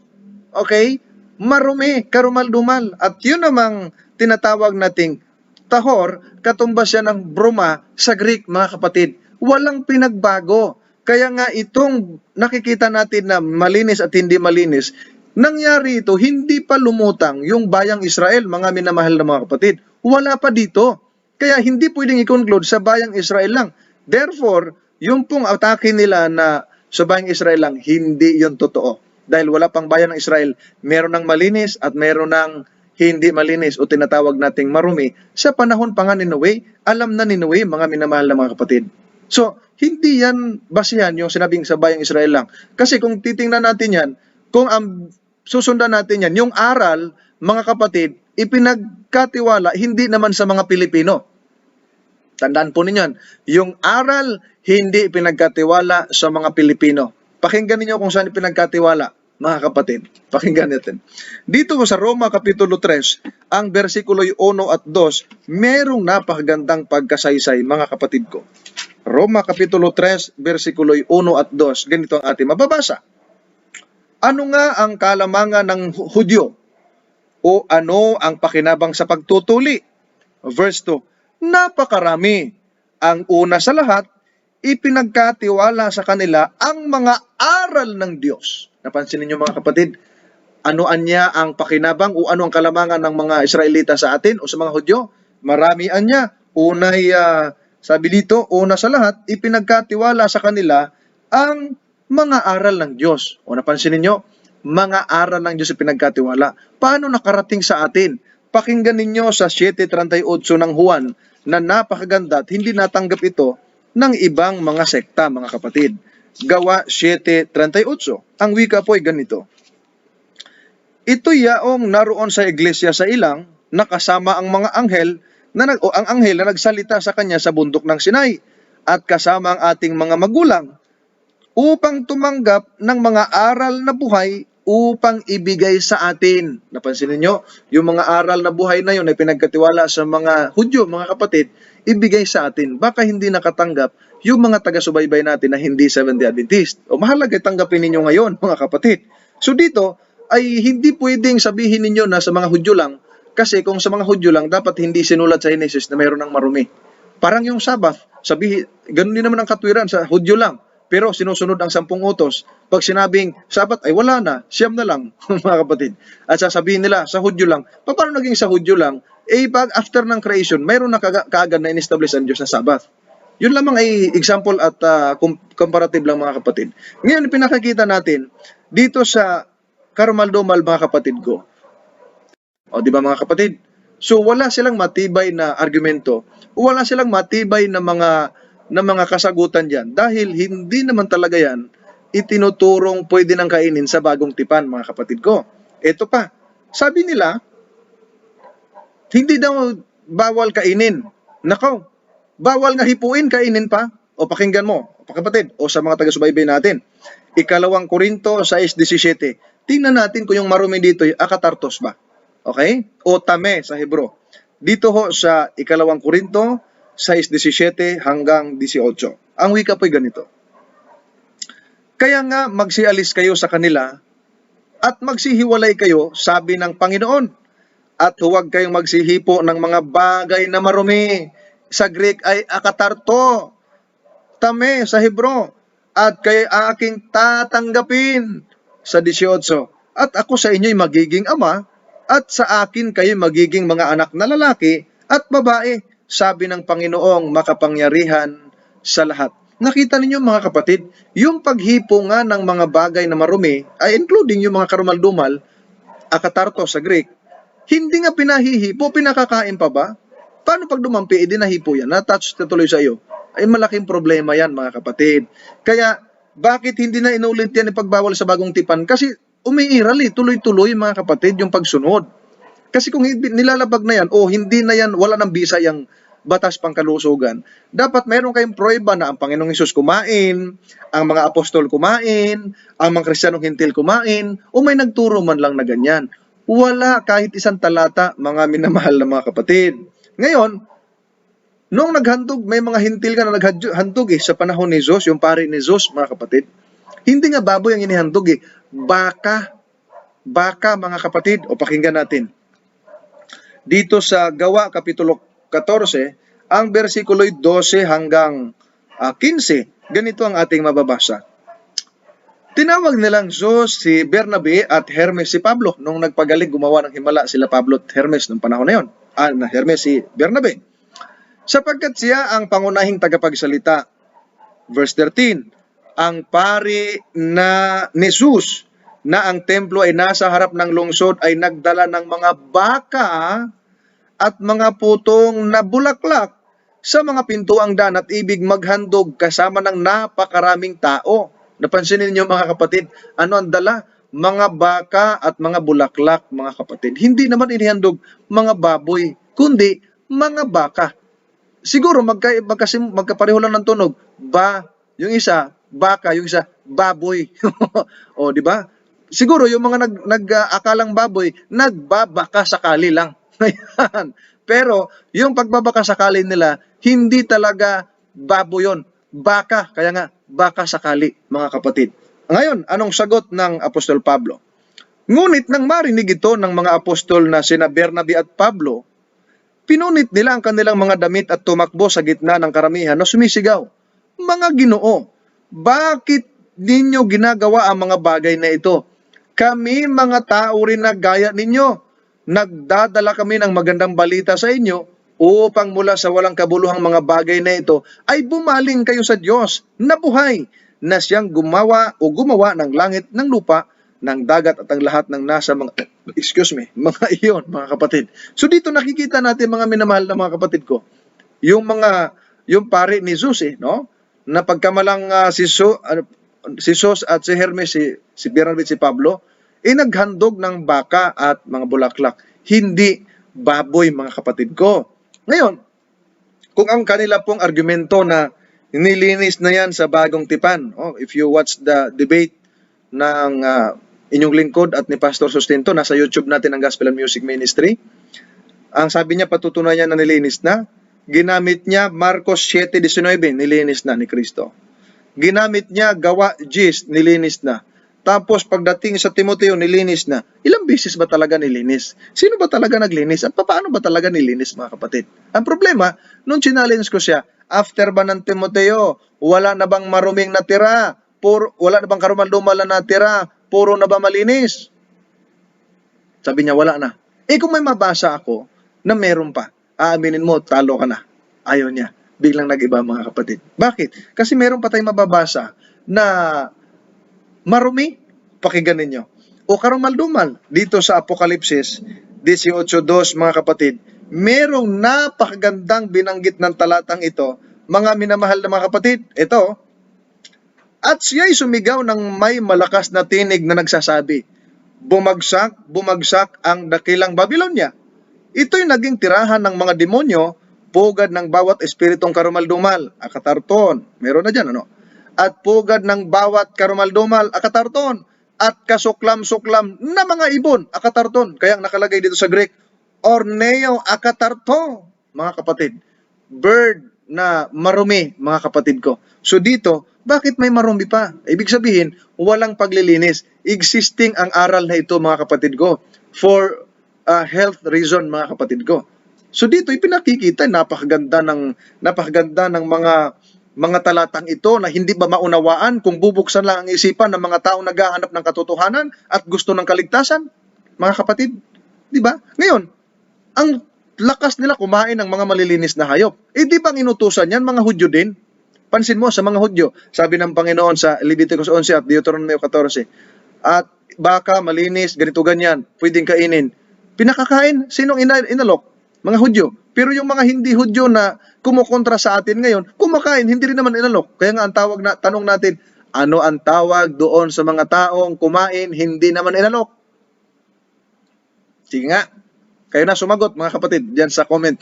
[SPEAKER 1] Okay? Marumi, karumal-dumal. At yun namang tinatawag nating tahor, katumbas siya ng bruma sa Greek, mga kapatid. Walang pinagbago. Kaya nga itong nakikita natin na malinis at hindi malinis, nangyari ito, hindi pa lumutang yung bayang Israel, mga minamahal na mga kapatid. Wala pa dito. Kaya hindi pwedeng i-conclude sa bayang Israel lang. Therefore, yung pong atake nila na sa bayang Israel lang, hindi yun totoo. Dahil wala pang bayan ng Israel, meron ng malinis at meron ng hindi malinis o tinatawag nating marumi. Sa panahon pa nga ni Noe, alam na ni Noe, mga minamahal na mga kapatid. So, hindi yan basihan yung sinabing sa bayang Israel lang. Kasi kung titingnan natin yan, kung susundan natin yan, yung aral, mga kapatid, ipinagkatiwala hindi naman sa mga Pilipino. Tandaan po ninyo, yung aral hindi pinagkatiwala sa mga Pilipino. Pakinggan niyo kung saan pinagkatiwala, mga kapatid. Pakinggan natin. Dito sa Roma Kapitulo 3, ang versikulo 1 at 2, merong napakagandang pagkasaysay, mga kapatid ko. Roma Kapitulo 3, versikulo 1 at 2, ganito ang ating mababasa. Ano nga ang kalamangan ng Hudyo? O ano ang pakinabang sa pagtutuli? Verse 2, napakarami. Ang una sa lahat, ipinagkatiwala sa kanila ang mga aral ng Diyos. Napansin ninyo mga kapatid, ano anya ang pakinabang o ano ang kalamangan ng mga Israelita sa atin o sa mga Hudyo? Marami anya. Unay, sabi dito, una sa lahat, ipinagkatiwala sa kanila ang mga aral ng Diyos. O napansin ninyo, mga aral ng Diyos ipinagkatiwala. Paano nakarating sa atin? Pakinggan ninyo sa 7:38 ng Juan na napakaganda at hindi natanggap ito ng ibang mga sekta, mga kapatid. Gawa 7:38. Ang wika po ay ganito. Ito yaong naroon sa iglesia sa ilang, nakasama ang mga anghel ang anghel na nagsalita sa kanya sa bundok ng Sinai at kasama ang ating mga magulang upang tumanggap ng mga aral na buhay upang ibigay sa atin. Napansin niyo, yung mga aral na buhay na yun ay pinagkatiwala sa mga Hudyo, mga kapatid, ibigay sa atin. Baka hindi nakatanggap yung mga taga-subaybay natin na hindi Seventh-day Adventist. O mahalaga tanggapin ninyo ngayon, mga kapatid. So dito, ay hindi pwedeng sabihin ninyo na sa mga Hudyo lang, kasi kung sa mga Hudyo lang, dapat hindi sinulat sa Henesis na mayroon ng marumi. Parang yung Sabbath, ganun din naman ang katwiran sa Hudyo lang. Pero sinusunod ang 10 utos. Pag sinabing Sabat ay wala na, siyam na lang, mga kapatid. At sasabihin nila sa Hudyo lang, paano naging sa Hudyo lang? Pag after ng creation, mayroon na kaagad na in-establish ang Diyos na Sabat. Yun lamang ay example at comparative lang, mga kapatid. Ngayon, pinakikita natin dito sa karumaldumal, mga kapatid ko. O, di ba, mga kapatid? So, wala silang matibay na argumento. Wala silang matibay na mga kasagutan diyan dahil hindi naman talaga yan itinuturong pwede nang kainin sa bagong tipan, mga kapatid ko. Ito pa, sabi nila, hindi daw bawal kainin. Nakaw, bawal nga hipuin, kainin pa. O pakinggan mo, kapatid, o sa mga taga-subaybay natin. 2 Korinto 6:17. Tingnan natin kung yung marumi dito ay akatartos ba. Okay? O tame sa Hebro. Dito ho sa 2 Korinto 6:17 hanggang 18. Ang wika po'y ganito. Kaya nga magsialis kayo sa kanila at magsihiwalay kayo, sabi ng Panginoon. At huwag kayong magsihipo ng mga bagay na marumi. Sa Greek ay akatarto. Tame sa Hebro. At kayo aking tatanggapin sa 18. At ako sa inyo'y magiging ama at sa akin kayo magiging mga anak na lalaki at babae. Sabi ng Panginoong makapangyarihan sa lahat. Nakita ninyo, mga kapatid, yung paghipo nga ng mga bagay na marumi, ay including yung mga karumaldumal, akatarto sa Greek, hindi nga pinahihipo, pinakakain pa ba? Paano pag dumampi, nahipo yan, na-touch na tuloy sa iyo? Ay malaking problema yan, mga kapatid. Kaya, bakit hindi na inulit yan ipagbawal sa bagong tipan? Kasi umiiral tuloy-tuloy, mga kapatid, yung pagsunod. Kasi kung nilalabag na yan, o hindi na yan, wala nang bisa yung batas pangkalusugan, dapat mayroon kayong pruweba na ang Panginoong Hesus kumain, ang mga apostol kumain, ang mga Kristiyanong Hintil kumain, o may nagturo man lang na ganyan. Wala kahit isang talata, mga minamahal na mga kapatid. Ngayon, noong naghandog, may mga Hintil ka na naghandog sa panahon ni Jesus, yung pari ni Jesus, mga kapatid. Hindi nga baboy ang inihandog baka. Baka, mga kapatid, o pakinggan natin. Dito sa Gawa, Kapitulo 14, ang versikulo'y 12 hanggang 15, ganito ang ating mababasa. Tinawag nilang Zeus si Bernabe at Hermes si Pablo. Nung nagpagaling, gumawa ng himala sila Pablo at Hermes noong panahon na yun. Hermes si Bernabe. Sapagkat siya ang pangunahing tagapagsalita. Verse 13, ang pari na ni Zeus na ang templo ay nasa harap ng lungsod ay nagdala ng mga baka at mga putong na bulaklak sa mga pintuang daan at ibig maghandog kasama ng napakaraming tao. Napansin niyo, mga kapatid, ano ang dala? Mga baka at mga bulaklak, mga kapatid. Hindi naman inihandog mga baboy, kundi mga baka. Siguro magkapareho lang ng tunog. Yung isa, baka, yung isa, baboy. O, di ba? Siguro yung mga nag-akalang baboy, nagbabaka sakali lang. Ayan. Pero yung pagbabaka sakali nila, hindi talaga baboy yun. Baka, kaya nga, baka sakali, mga kapatid. Ngayon, anong sagot ng Apostol Pablo? Ngunit nang marinig ito ng mga apostol na sina Bernabe at Pablo, pinunit nila ang kanilang mga damit at tumakbo sa gitna ng karamihan na sumisigaw, mga Ginoo, bakit ninyo ginagawa ang mga bagay na ito? Kami mga tao rin na gaya ninyo. Nagdadala kami ng magandang balita sa inyo upang mula sa walang kabuluhang mga bagay na ito ay bumaling kayo sa Diyos na buhay, na siyang gumawa ng langit, ng lupa, ng dagat at ang lahat ng nasa mga mga iyon, mga kapatid. So dito nakikita natin, mga minamahal na mga kapatid ko, yung pare ni Zeus, no? Na pagkamalang si Sos at si Hermes, si Bernabé, si Pablo, naghandog ng baka at mga bulaklak, hindi baboy, mga kapatid ko. Ngayon, kung ang kanila pong argumento na nilinis na yan sa Bagong Tipan, if you watch the debate ng inyong lingkod at ni Pastor Sustento, nasa YouTube natin ang Gospel and Music Ministry, ang sabi niya, patutunayan na nilinis na, ginamit niya Marcos 7:19, nilinis na ni Kristo. Ginamit niya Gawa 10, nilinis na. Tapos pagdating sa Timoteo, nilinis na. Ilang beses ba talaga nilinis? Sino ba talaga naglinis? At paano ba talaga nilinis, mga kapatid? Ang problema, nung challenge ko siya, after ba ng Timoteo, wala na bang maruming natira? Wala na bang karumal-dumal na natira? Puro na ba malinis? Sabi niya, wala na. Kung may mabasa ako na meron pa, aaminin mo, talo ka na. Ayaw niya. Biglang nag-iba, mga kapatid. Bakit? Kasi meron pa tayong mababasa na marumi, pakinggan ninyo. O karumal-dumal, dito sa Apokalipsis 18:2, mga kapatid, merong napakagandang binanggit ng talatang ito, mga minamahal na mga kapatid. Ito, at siya'y sumigaw ng may malakas na tinig na nagsasabi, bumagsak, bumagsak ang dakilang Babylonia. Ito'y naging tirahan ng mga demonyo, pugad ng bawat espiritong karumal-dumal, akatarton, meron na dyan, ano? At pugad ng bawat karumal-dumal, akatarton, at kasuklam-suklam na mga ibon, akatarton. Kaya nakalagay dito sa Greek, orneo akatarto, mga kapatid. Bird na marumi, mga kapatid ko. So dito, bakit may marumi pa? Ibig sabihin, walang paglilinis. Existing ang aral na ito, mga kapatid ko, for health reason, mga kapatid ko. So dito, ipinakikita, napakaganda ng mga talatang ito na hindi ba maunawaan kung bubuksan lang ang isipan ng mga taong naghahanap ng katotohanan at gusto ng kaligtasan, mga kapatid. Di ba? Ngayon, ang lakas nila kumain ng mga malilinis na hayop. Di bang inutusan yan, mga Hudyo din? Pansin mo sa mga Hudyo, sabi ng Panginoon sa Leviticus 11 at Deuteronomio 14, at baka, malinis, ganito ganyan, pwedeng kainin. Pinakakain, sinong inalok? Mga Hudyo. Pero yung mga hindi Hudyo na kumukontra sa atin ngayon, kumakain, hindi rin naman inalok. Kaya nga ang tanong natin, ano ang tawag doon sa mga taong kumain, hindi naman inalok? Sige nga, kayo na sumagot, mga kapatid, diyan sa comment.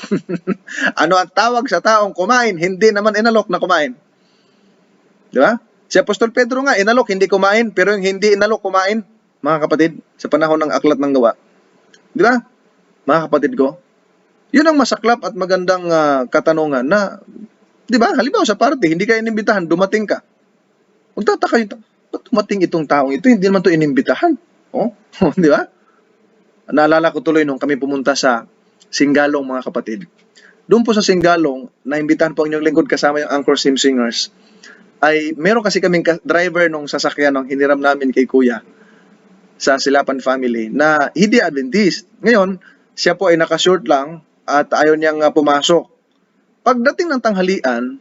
[SPEAKER 1] Ano ang tawag sa taong kumain, hindi naman inalok na kumain? Di ba? Si Apostol Pedro nga, inalok, hindi kumain, pero yung hindi inalok, kumain, mga kapatid, sa panahon ng Aklat ng Gawa. Di ba? Mga kapatid ko, yun ang masaklap at magandang katanungan na, di ba, halimbawa sa party, hindi ka inimbitahan, dumating ka. Magtataka yun, ba't dumating itong taong ito, hindi naman ito inimbitahan? Di ba? Naalala ko tuloy nung kami pumunta sa Singalong, mga kapatid. Doon po sa Singalong, naimbitahan po ang inyong lingkod kasama yung Anchor Sim Singers, ay meron kasi kaming driver nung sasakyan nung hiniram namin kay Kuya sa Silapan family na hindi Adventist. Ngayon, siya po ay nakashort lang at ayaw niyang pumasok. Pagdating ng tanghalian,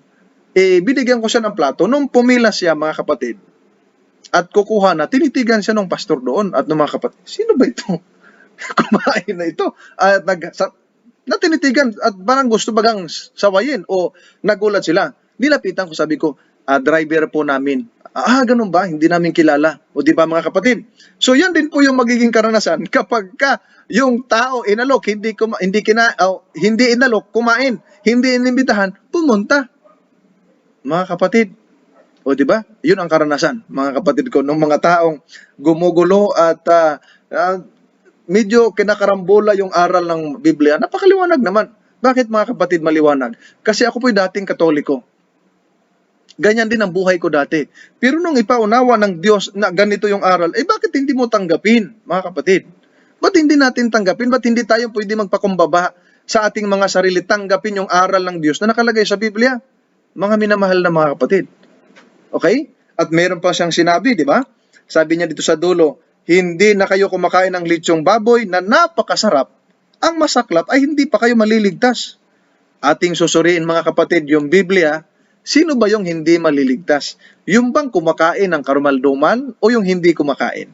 [SPEAKER 1] binigyan ko siya ng plato. Nung pumila siya, mga kapatid, at kukuha na, tinitigan siya ng pastor doon at ng mga kapatid, sino ba ito? Kumain na ito. At natinitigan at parang gusto bagang sawayin o nagulat sila. Nilapitan ko, sabi ko, driver po namin. Ganun ba? Hindi namin kilala. O di ba, mga kapatid? So yan din po yung magiging karanasan kapag yung tao inalok, hindi inalok, kumain, hindi inimbitahan, pumunta. Mga kapatid, o di ba? Yun ang karanasan, mga kapatid ko, ng mga taong gumugulo at medyo kinakarambola yung aral ng Biblia. Napakaliwanag naman. Bakit, mga kapatid, maliwanag? Kasi ako po'y dating Katoliko. Ganyan din ang buhay ko dati. Pero nung ipaunawa ng Diyos na ganito yung aral, bakit hindi mo tanggapin, mga kapatid? Ba't hindi natin tanggapin? Ba't hindi tayo pwede magpakumbaba sa ating mga sarili, tanggapin yung aral ng Diyos na nakalagay sa Biblia? mga minamahal na mga kapatid. Okay? At meron pa siyang sinabi, di ba? Sabi niya dito sa dulo, hindi na kayo kumakain ng litsyong baboy na napakasarap. Ang masaklap ay hindi pa kayo maliligtas. Ating susuriin mga kapatid, yung Biblia, sino ba yung hindi maliligtas? Yung bang kumakain ng karumaldumal o yung hindi kumakain?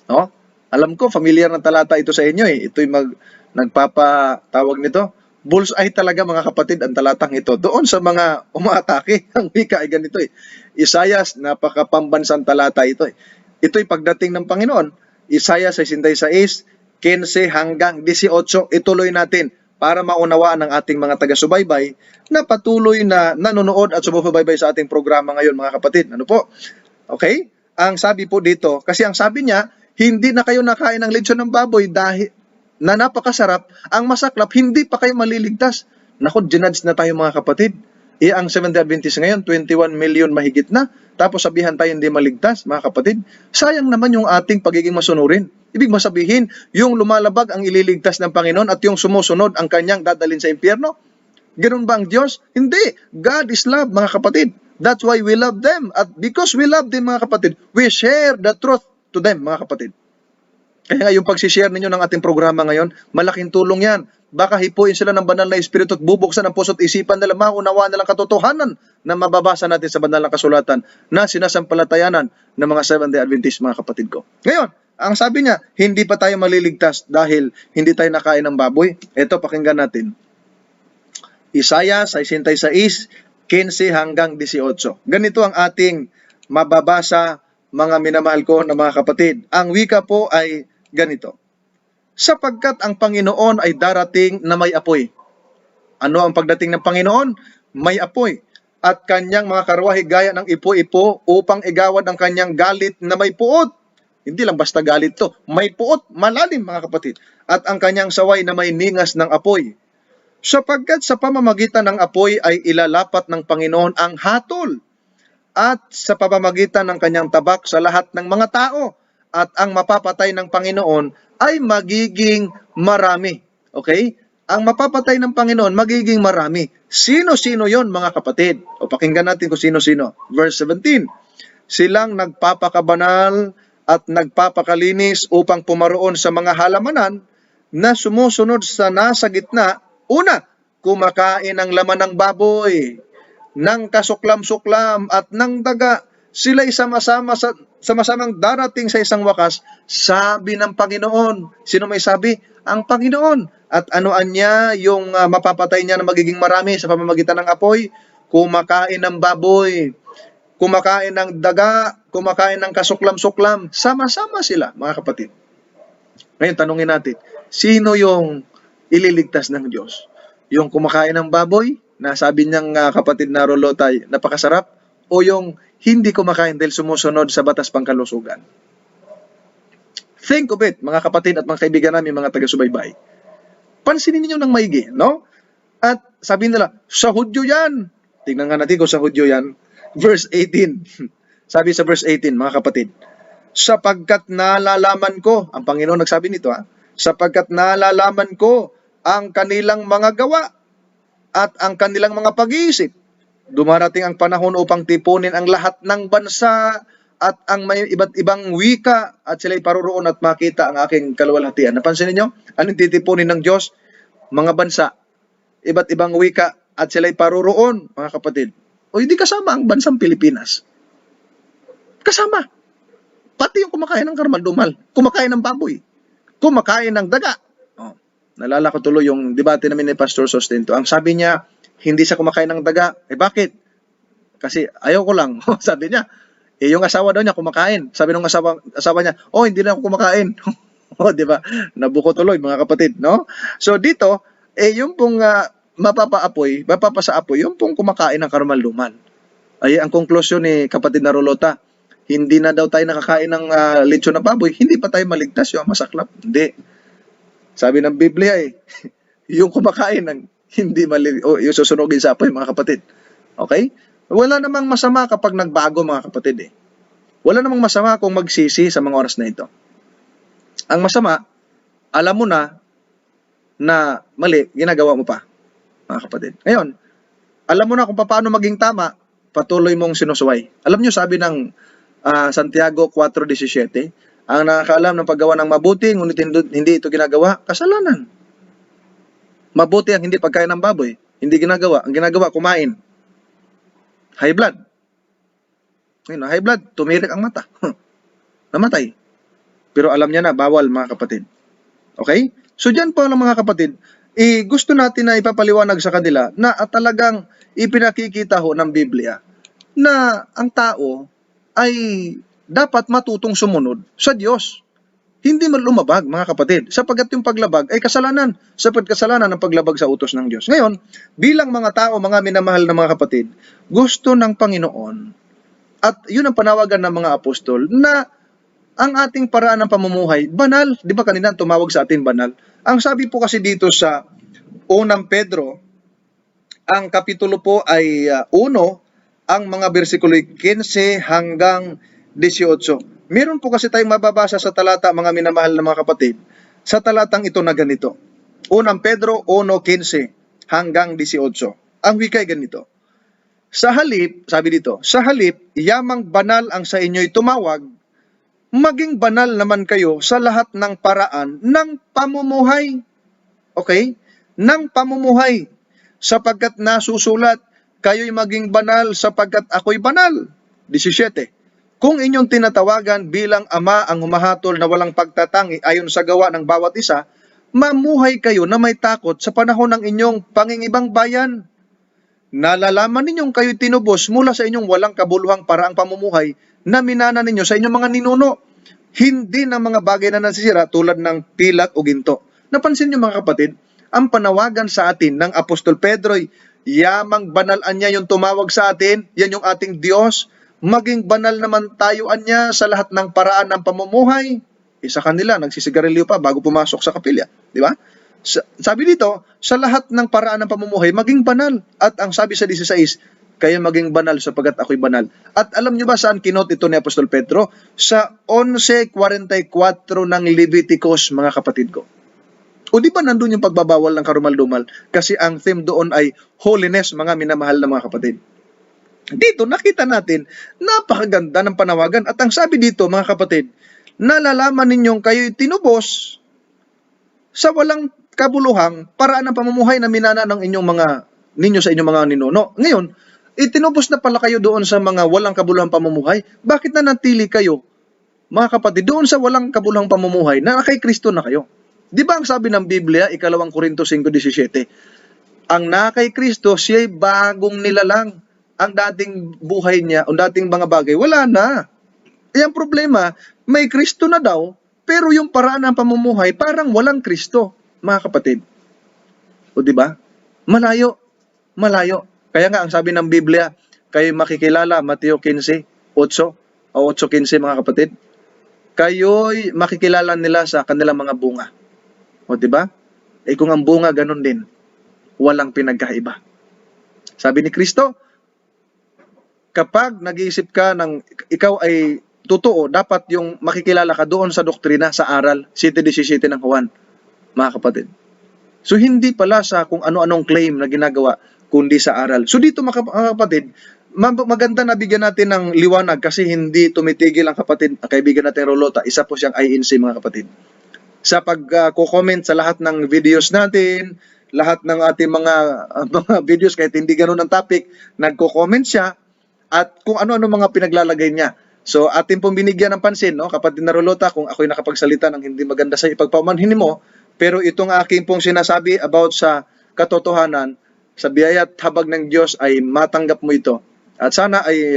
[SPEAKER 1] No? Alam ko, familiar na talata ito sa inyo eh. Ito'y nagpapatawag nito. Bullseye talaga mga kapatid ang talatang ito. Doon sa mga umaatake, ang wika ay ganito eh. Isayas, napakapambansang talata ito eh. Ito'y pagdating ng Panginoon. Isayas 66, 15 hanggang 18. Ituloy natin para maunawaan ng ating mga taga-subaybay na patuloy na nanonood at sumusubaybay sa ating programa ngayon mga kapatid. Ano po? Okay? Ang sabi po dito, kasi ang sabi niya, hindi na kayo nakain ng lechon ng baboy dahil na napakasarap, ang masaklap, hindi pa kayo maliligtas. Naku, ginudge na tayo mga kapatid. Ang Seventh-day Adventist ngayon, 21 million mahigit na. Tapos sabihan tayo hindi maligtas, mga kapatid. Sayang naman yung ating pagiging masunurin. Ibig masabihin, yung lumalabag ang ililigtas ng Panginoon at yung sumusunod ang kanyang dadalhin sa impyerno. Ganun ba ang Diyos? Hindi. God is love, mga kapatid. That's why we love them. At because we love them, mga kapatid, we share the truth to them, mga kapatid. Kaya nga yung pagsishare ninyo ng ating programa ngayon, malaking tulong yan. Baka hipuin sila ng banal na espiritu at bubuksan ang puso't isipan nila, maunawaan nilang katotohanan na mababasa natin sa banal na kasulatan na sinasampalatayanan ng mga Seventh-day Adventist, mga kapatid ko. Ngayon, ang sabi niya, hindi pa tayo maliligtas dahil hindi tayo nakain ng baboy. Ito, pakinggan natin. Isaiah 66, 15 hanggang 18. Ganito ang ating mababasa, mga minamahal ko na mga kapatid. Ang wika po ay ganito. Sapagkat ang Panginoon ay darating na may apoy. Ano ang pagdating ng Panginoon? May apoy. At kanyang mga karwahe gaya ng ipo-ipo upang igawad ang kanyang galit na may puot. Hindi lang basta galit to. May puot, malalim mga kapatid. At ang kanyang saway na may ningas ng apoy. Sapagkat sa pamamagitan ng apoy ay ilalapat ng Panginoon ang hatol. At sa pamamagitan ng kanyang tabak sa lahat ng mga tao. At ang mapapatay ng Panginoon ay magiging marami. Okay? Ang mapapatay ng Panginoon magiging marami. Sino-sino yon mga kapatid? O pakinggan natin kung sino-sino. Verse 17. Silang nagpapakabanal at nagpapakalinis upang pumaroon sa mga halamanan na sumusunod sa nasa gitna. Una, kumakain ng laman ng baboy, ng kasuklam-suklam at ng daga. Sila'y sama-samang darating sa isang wakas, sabi ng Panginoon. Sino may sabi? Ang Panginoon. At anoan niya yung mapapatay niya na magiging marami sa pamamagitan ng apoy? Kumakain ng baboy, kumakain ng daga, kumakain ng kasuklam-suklam. Sama-sama sila, mga kapatid. Ngayon, tanungin natin, sino yung ililigtas ng Diyos? Yung kumakain ng baboy, na sabi niyang kapatid na Rolotay, napakasarap? O yung hindi kumakain dahil sumusunod sa batas pangkalusugan? Think of it, mga kapatid at mga kaibigan namin, mga taga-subaybay. Pansinin niyo ng maigi, no? At sabi nila, sa Hudyo yan. Tingnan nga natin kung sa Hudyo yan. Verse 18. Sabi sa verse 18, mga kapatid, sapagkat nalalaman ko, ang Panginoon nagsabi nito, sapagkat nalalaman ko ang kanilang mga gawa at ang kanilang mga pag-iisip. Dumarating ang panahon upang tipunin ang lahat ng bansa at ang may iba't ibang wika at sila'y paruroon at makita ang aking kaluwalhatian. Napansin niyo? Anong titipunin ng Diyos? Mga bansa, iba't ibang wika at sila'y paruroon, mga kapatid. O hindi kasama ang bansang Pilipinas. Kasama. Pati yung kumakain ng karmaldumal, kumakain ng baboy, kumakain ng daga. Nalala ko tuloy yung debate namin ni Pastor Sostento. Ang sabi niya, hindi siya kumakain ng daga. Bakit? Kasi ayaw ko lang. Sabi niya, yung asawa daw niya kumakain. Sabi ng asawa niya, hindi na ako kumakain. Di ba? Nabuko tuloy, mga kapatid, no? So dito, yung pong mapapasa-apoy, yung pong kumakain ng karumal-dumal. Ay ang konklusyon ni kapatid na Rolota, hindi na daw tayo nakakain ng lechon na baboy, hindi pa tayo maligtas, yung masaklap. Hindi. Sabi ng Biblia yung kumakain ng hindi yung susunugin sa apoy, mga kapatid. Okay? Wala namang masama kapag nagbago, mga kapatid. Wala namang masama kung magsisi sa mga oras na ito. Ang masama, alam mo na mali, ginagawa mo pa, mga kapatid. Ngayon, alam mo na kung paano maging tama, patuloy mong sinusuway. Alam nyo, sabi ng Santiago 4:17, ang nakakaalam ng paggawa ng mabuti, ngunit hindi ito ginagawa, kasalanan. Mabuti ang hindi pagkain ng baboy, hindi ginagawa. Ang ginagawa, kumain. High blood. Ngayon, high blood, tumirik ang mata. Namatay. Pero alam niya na, bawal mga kapatid. Okay? So dyan po lang mga kapatid, gusto natin na ipapaliwanag sa kanila na talagang ipinakikita ho ng Biblia na ang tao ay dapat matutong sumunod sa Diyos. Hindi man lumabag, mga kapatid, sapagkat yung paglabag ay kasalanan, sapagkat kasalanan ang paglabag sa utos ng Diyos. Ngayon, bilang mga tao, mga minamahal na mga kapatid, gusto ng Panginoon, at yun ang panawagan ng mga apostol, na ang ating paraan ng pamumuhay, banal. Di ba kanina tumawag sa atin banal? Ang sabi po kasi dito sa 1 Pedro, ang kapitulo po ay 1, ang mga versikulo 15 hanggang 18. Meron po kasi tayong mababasa sa talata, mga minamahal na mga kapatid, sa talatang ito na ganito. 1 Pedro 1:15 hanggang 18. Ang wikay ganito. Sa halip, sabi dito, sa halip, yamang banal ang sa inyo'y tumawag, maging banal naman kayo sa lahat ng paraan ng pamumuhay. Okay? Ng pamumuhay. Sapagkat nasusulat, kayo'y maging banal sapagkat ako'y banal. 17. Kung inyong tinatawagan bilang ama ang humahatol na walang pagtatangi ayon sa gawa ng bawat isa, mamuhay kayo na may takot sa panahon ng inyong pangingibang bayan. Nalalaman ninyong kayo'y tinubos mula sa inyong walang kabuluhang paraang pamumuhay na minana ninyo sa inyong mga ninuno, hindi ng mga bagay na nasisira tulad ng pilak o ginto. Napansin niyo mga kapatid, ang panawagan sa atin ng Apostol Pedro, yamang banalan niya yung tumawag sa atin, yan yung ating Diyos, maging banal naman tayo niya sa lahat ng paraan ng pamumuhay. Isa kanila, nagsisigarilyo pa bago pumasok sa kapilya. Di ba? Sabi dito, sa lahat ng paraan ng pamumuhay, maging banal. At ang sabi sa 16, kaya maging banal sapagkat ako'y banal. At alam nyo ba saan kinot ito ni Apostol Pedro? Sa 11:44 ng Leviticus, mga kapatid ko. O di ba nandun yung pagbabawal ng karumal-dumal? Kasi ang theme doon ay holiness, mga minamahal na mga kapatid. Dito nakita natin, napakaganda ng panawagan. At ang sabi dito, mga kapatid, nalalaman ninyong kayo'y tinubos sa walang kabuluhang paraan ng pamumuhay na minana ng ninyo sa inyong mga ninuno. Ngayon, itinubos na pala kayo doon sa mga walang kabuluhang pamumuhay. Bakit na natili kayo, mga kapatid, doon sa walang kabuluhang pamumuhay na kay Kristo na kayo? Di ba ang sabi ng Biblia, 2 Korinto 5:17, ang nakay Kristo, siya'y bagong nilalang. Ang dating buhay niya, ang dating mga bagay, wala na. Ang problema, may Kristo na daw, pero yung paraan ng pamumuhay, parang walang Kristo, mga kapatid. O di ba? Malayo. Malayo. Kaya nga, ang sabi ng Biblia, kayo makikilala, Mateo 15:8 o 8:15, mga kapatid. Kayo'y makikilala nila sa kanilang mga bunga. O di ba? Kung ang bunga, ganun din. Walang pinagkaiba. Sabi ni Kristo, kapag nag-iisip ka ng ikaw ay totoo, dapat yung makikilala ka doon sa doktrina, sa aral, 7:17 ng Juan, mga kapatid. So hindi pala sa kung ano-anong claim na ginagawa, kundi sa aral. So dito mga kapatid, maganda na bigyan natin ng liwanag kasi hindi tumitigil ang kaibigan natin Rolota. Isa po siyang INC, mga kapatid. Sa pag-comment sa lahat ng videos natin, lahat ng ating mga videos, kahit hindi ganun ang topic, nagko-comment siya, at kung ano-ano mga pinaglalagay niya. So, atin pong binigyan ng pansin, no? Kapatid na Rolota, kung ako'y nakapagsalita ng hindi maganda sa ipagpamanhin mo, pero itong aking pong sinasabi about sa katotohanan, sa biyaya at habag ng Diyos ay matanggap mo ito. At sana ay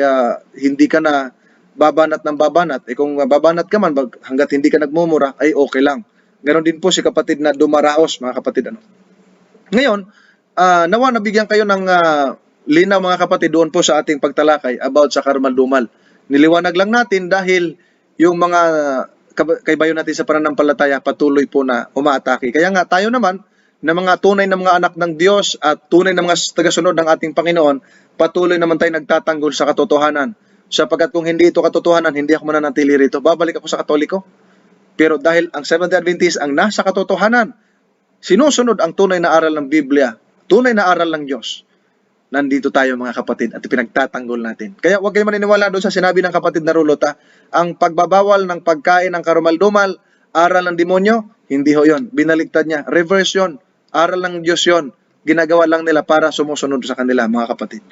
[SPEAKER 1] hindi ka na babanat ng babanat. Kung babanat ka man, hanggat hindi ka nagmumura, ay okay lang. Ganon din po si kapatid na dumaraos, mga kapatid. Ngayon, nawa nabigyan kayo ng linaw, mga kapatid, doon po sa ating pagtalakay about sa karumal-dumal. Niliwanag lang natin dahil yung mga kaibayo natin sa pananampalataya patuloy po na umaatake. Kaya nga tayo naman, na mga tunay na mga anak ng Diyos at tunay na mga tagasunod ng ating Panginoon, patuloy naman tayo nagtatanggol sa katotohanan. Sapagkat kung hindi ito katotohanan, hindi ako mananatili rito. Babalik ako sa Katoliko. Pero dahil ang Seventh-day Adventist ang nasa katotohanan, sinusunod ang tunay na aral ng Biblia, tunay na aral ng Diyos, nandito tayo mga kapatid at pinagtatanggol natin. Kaya huwag kayo maniniwala doon sa sinabi ng kapatid na Rulot, ha? Ang pagbabawal ng pagkain ng karumal-dumal, aral ng demonyo, hindi ho yun. Binaligtad niya. Reverse yun. Aral ng Diyos yun. Ginagawa lang nila para sumusunod sa kanila, mga kapatid.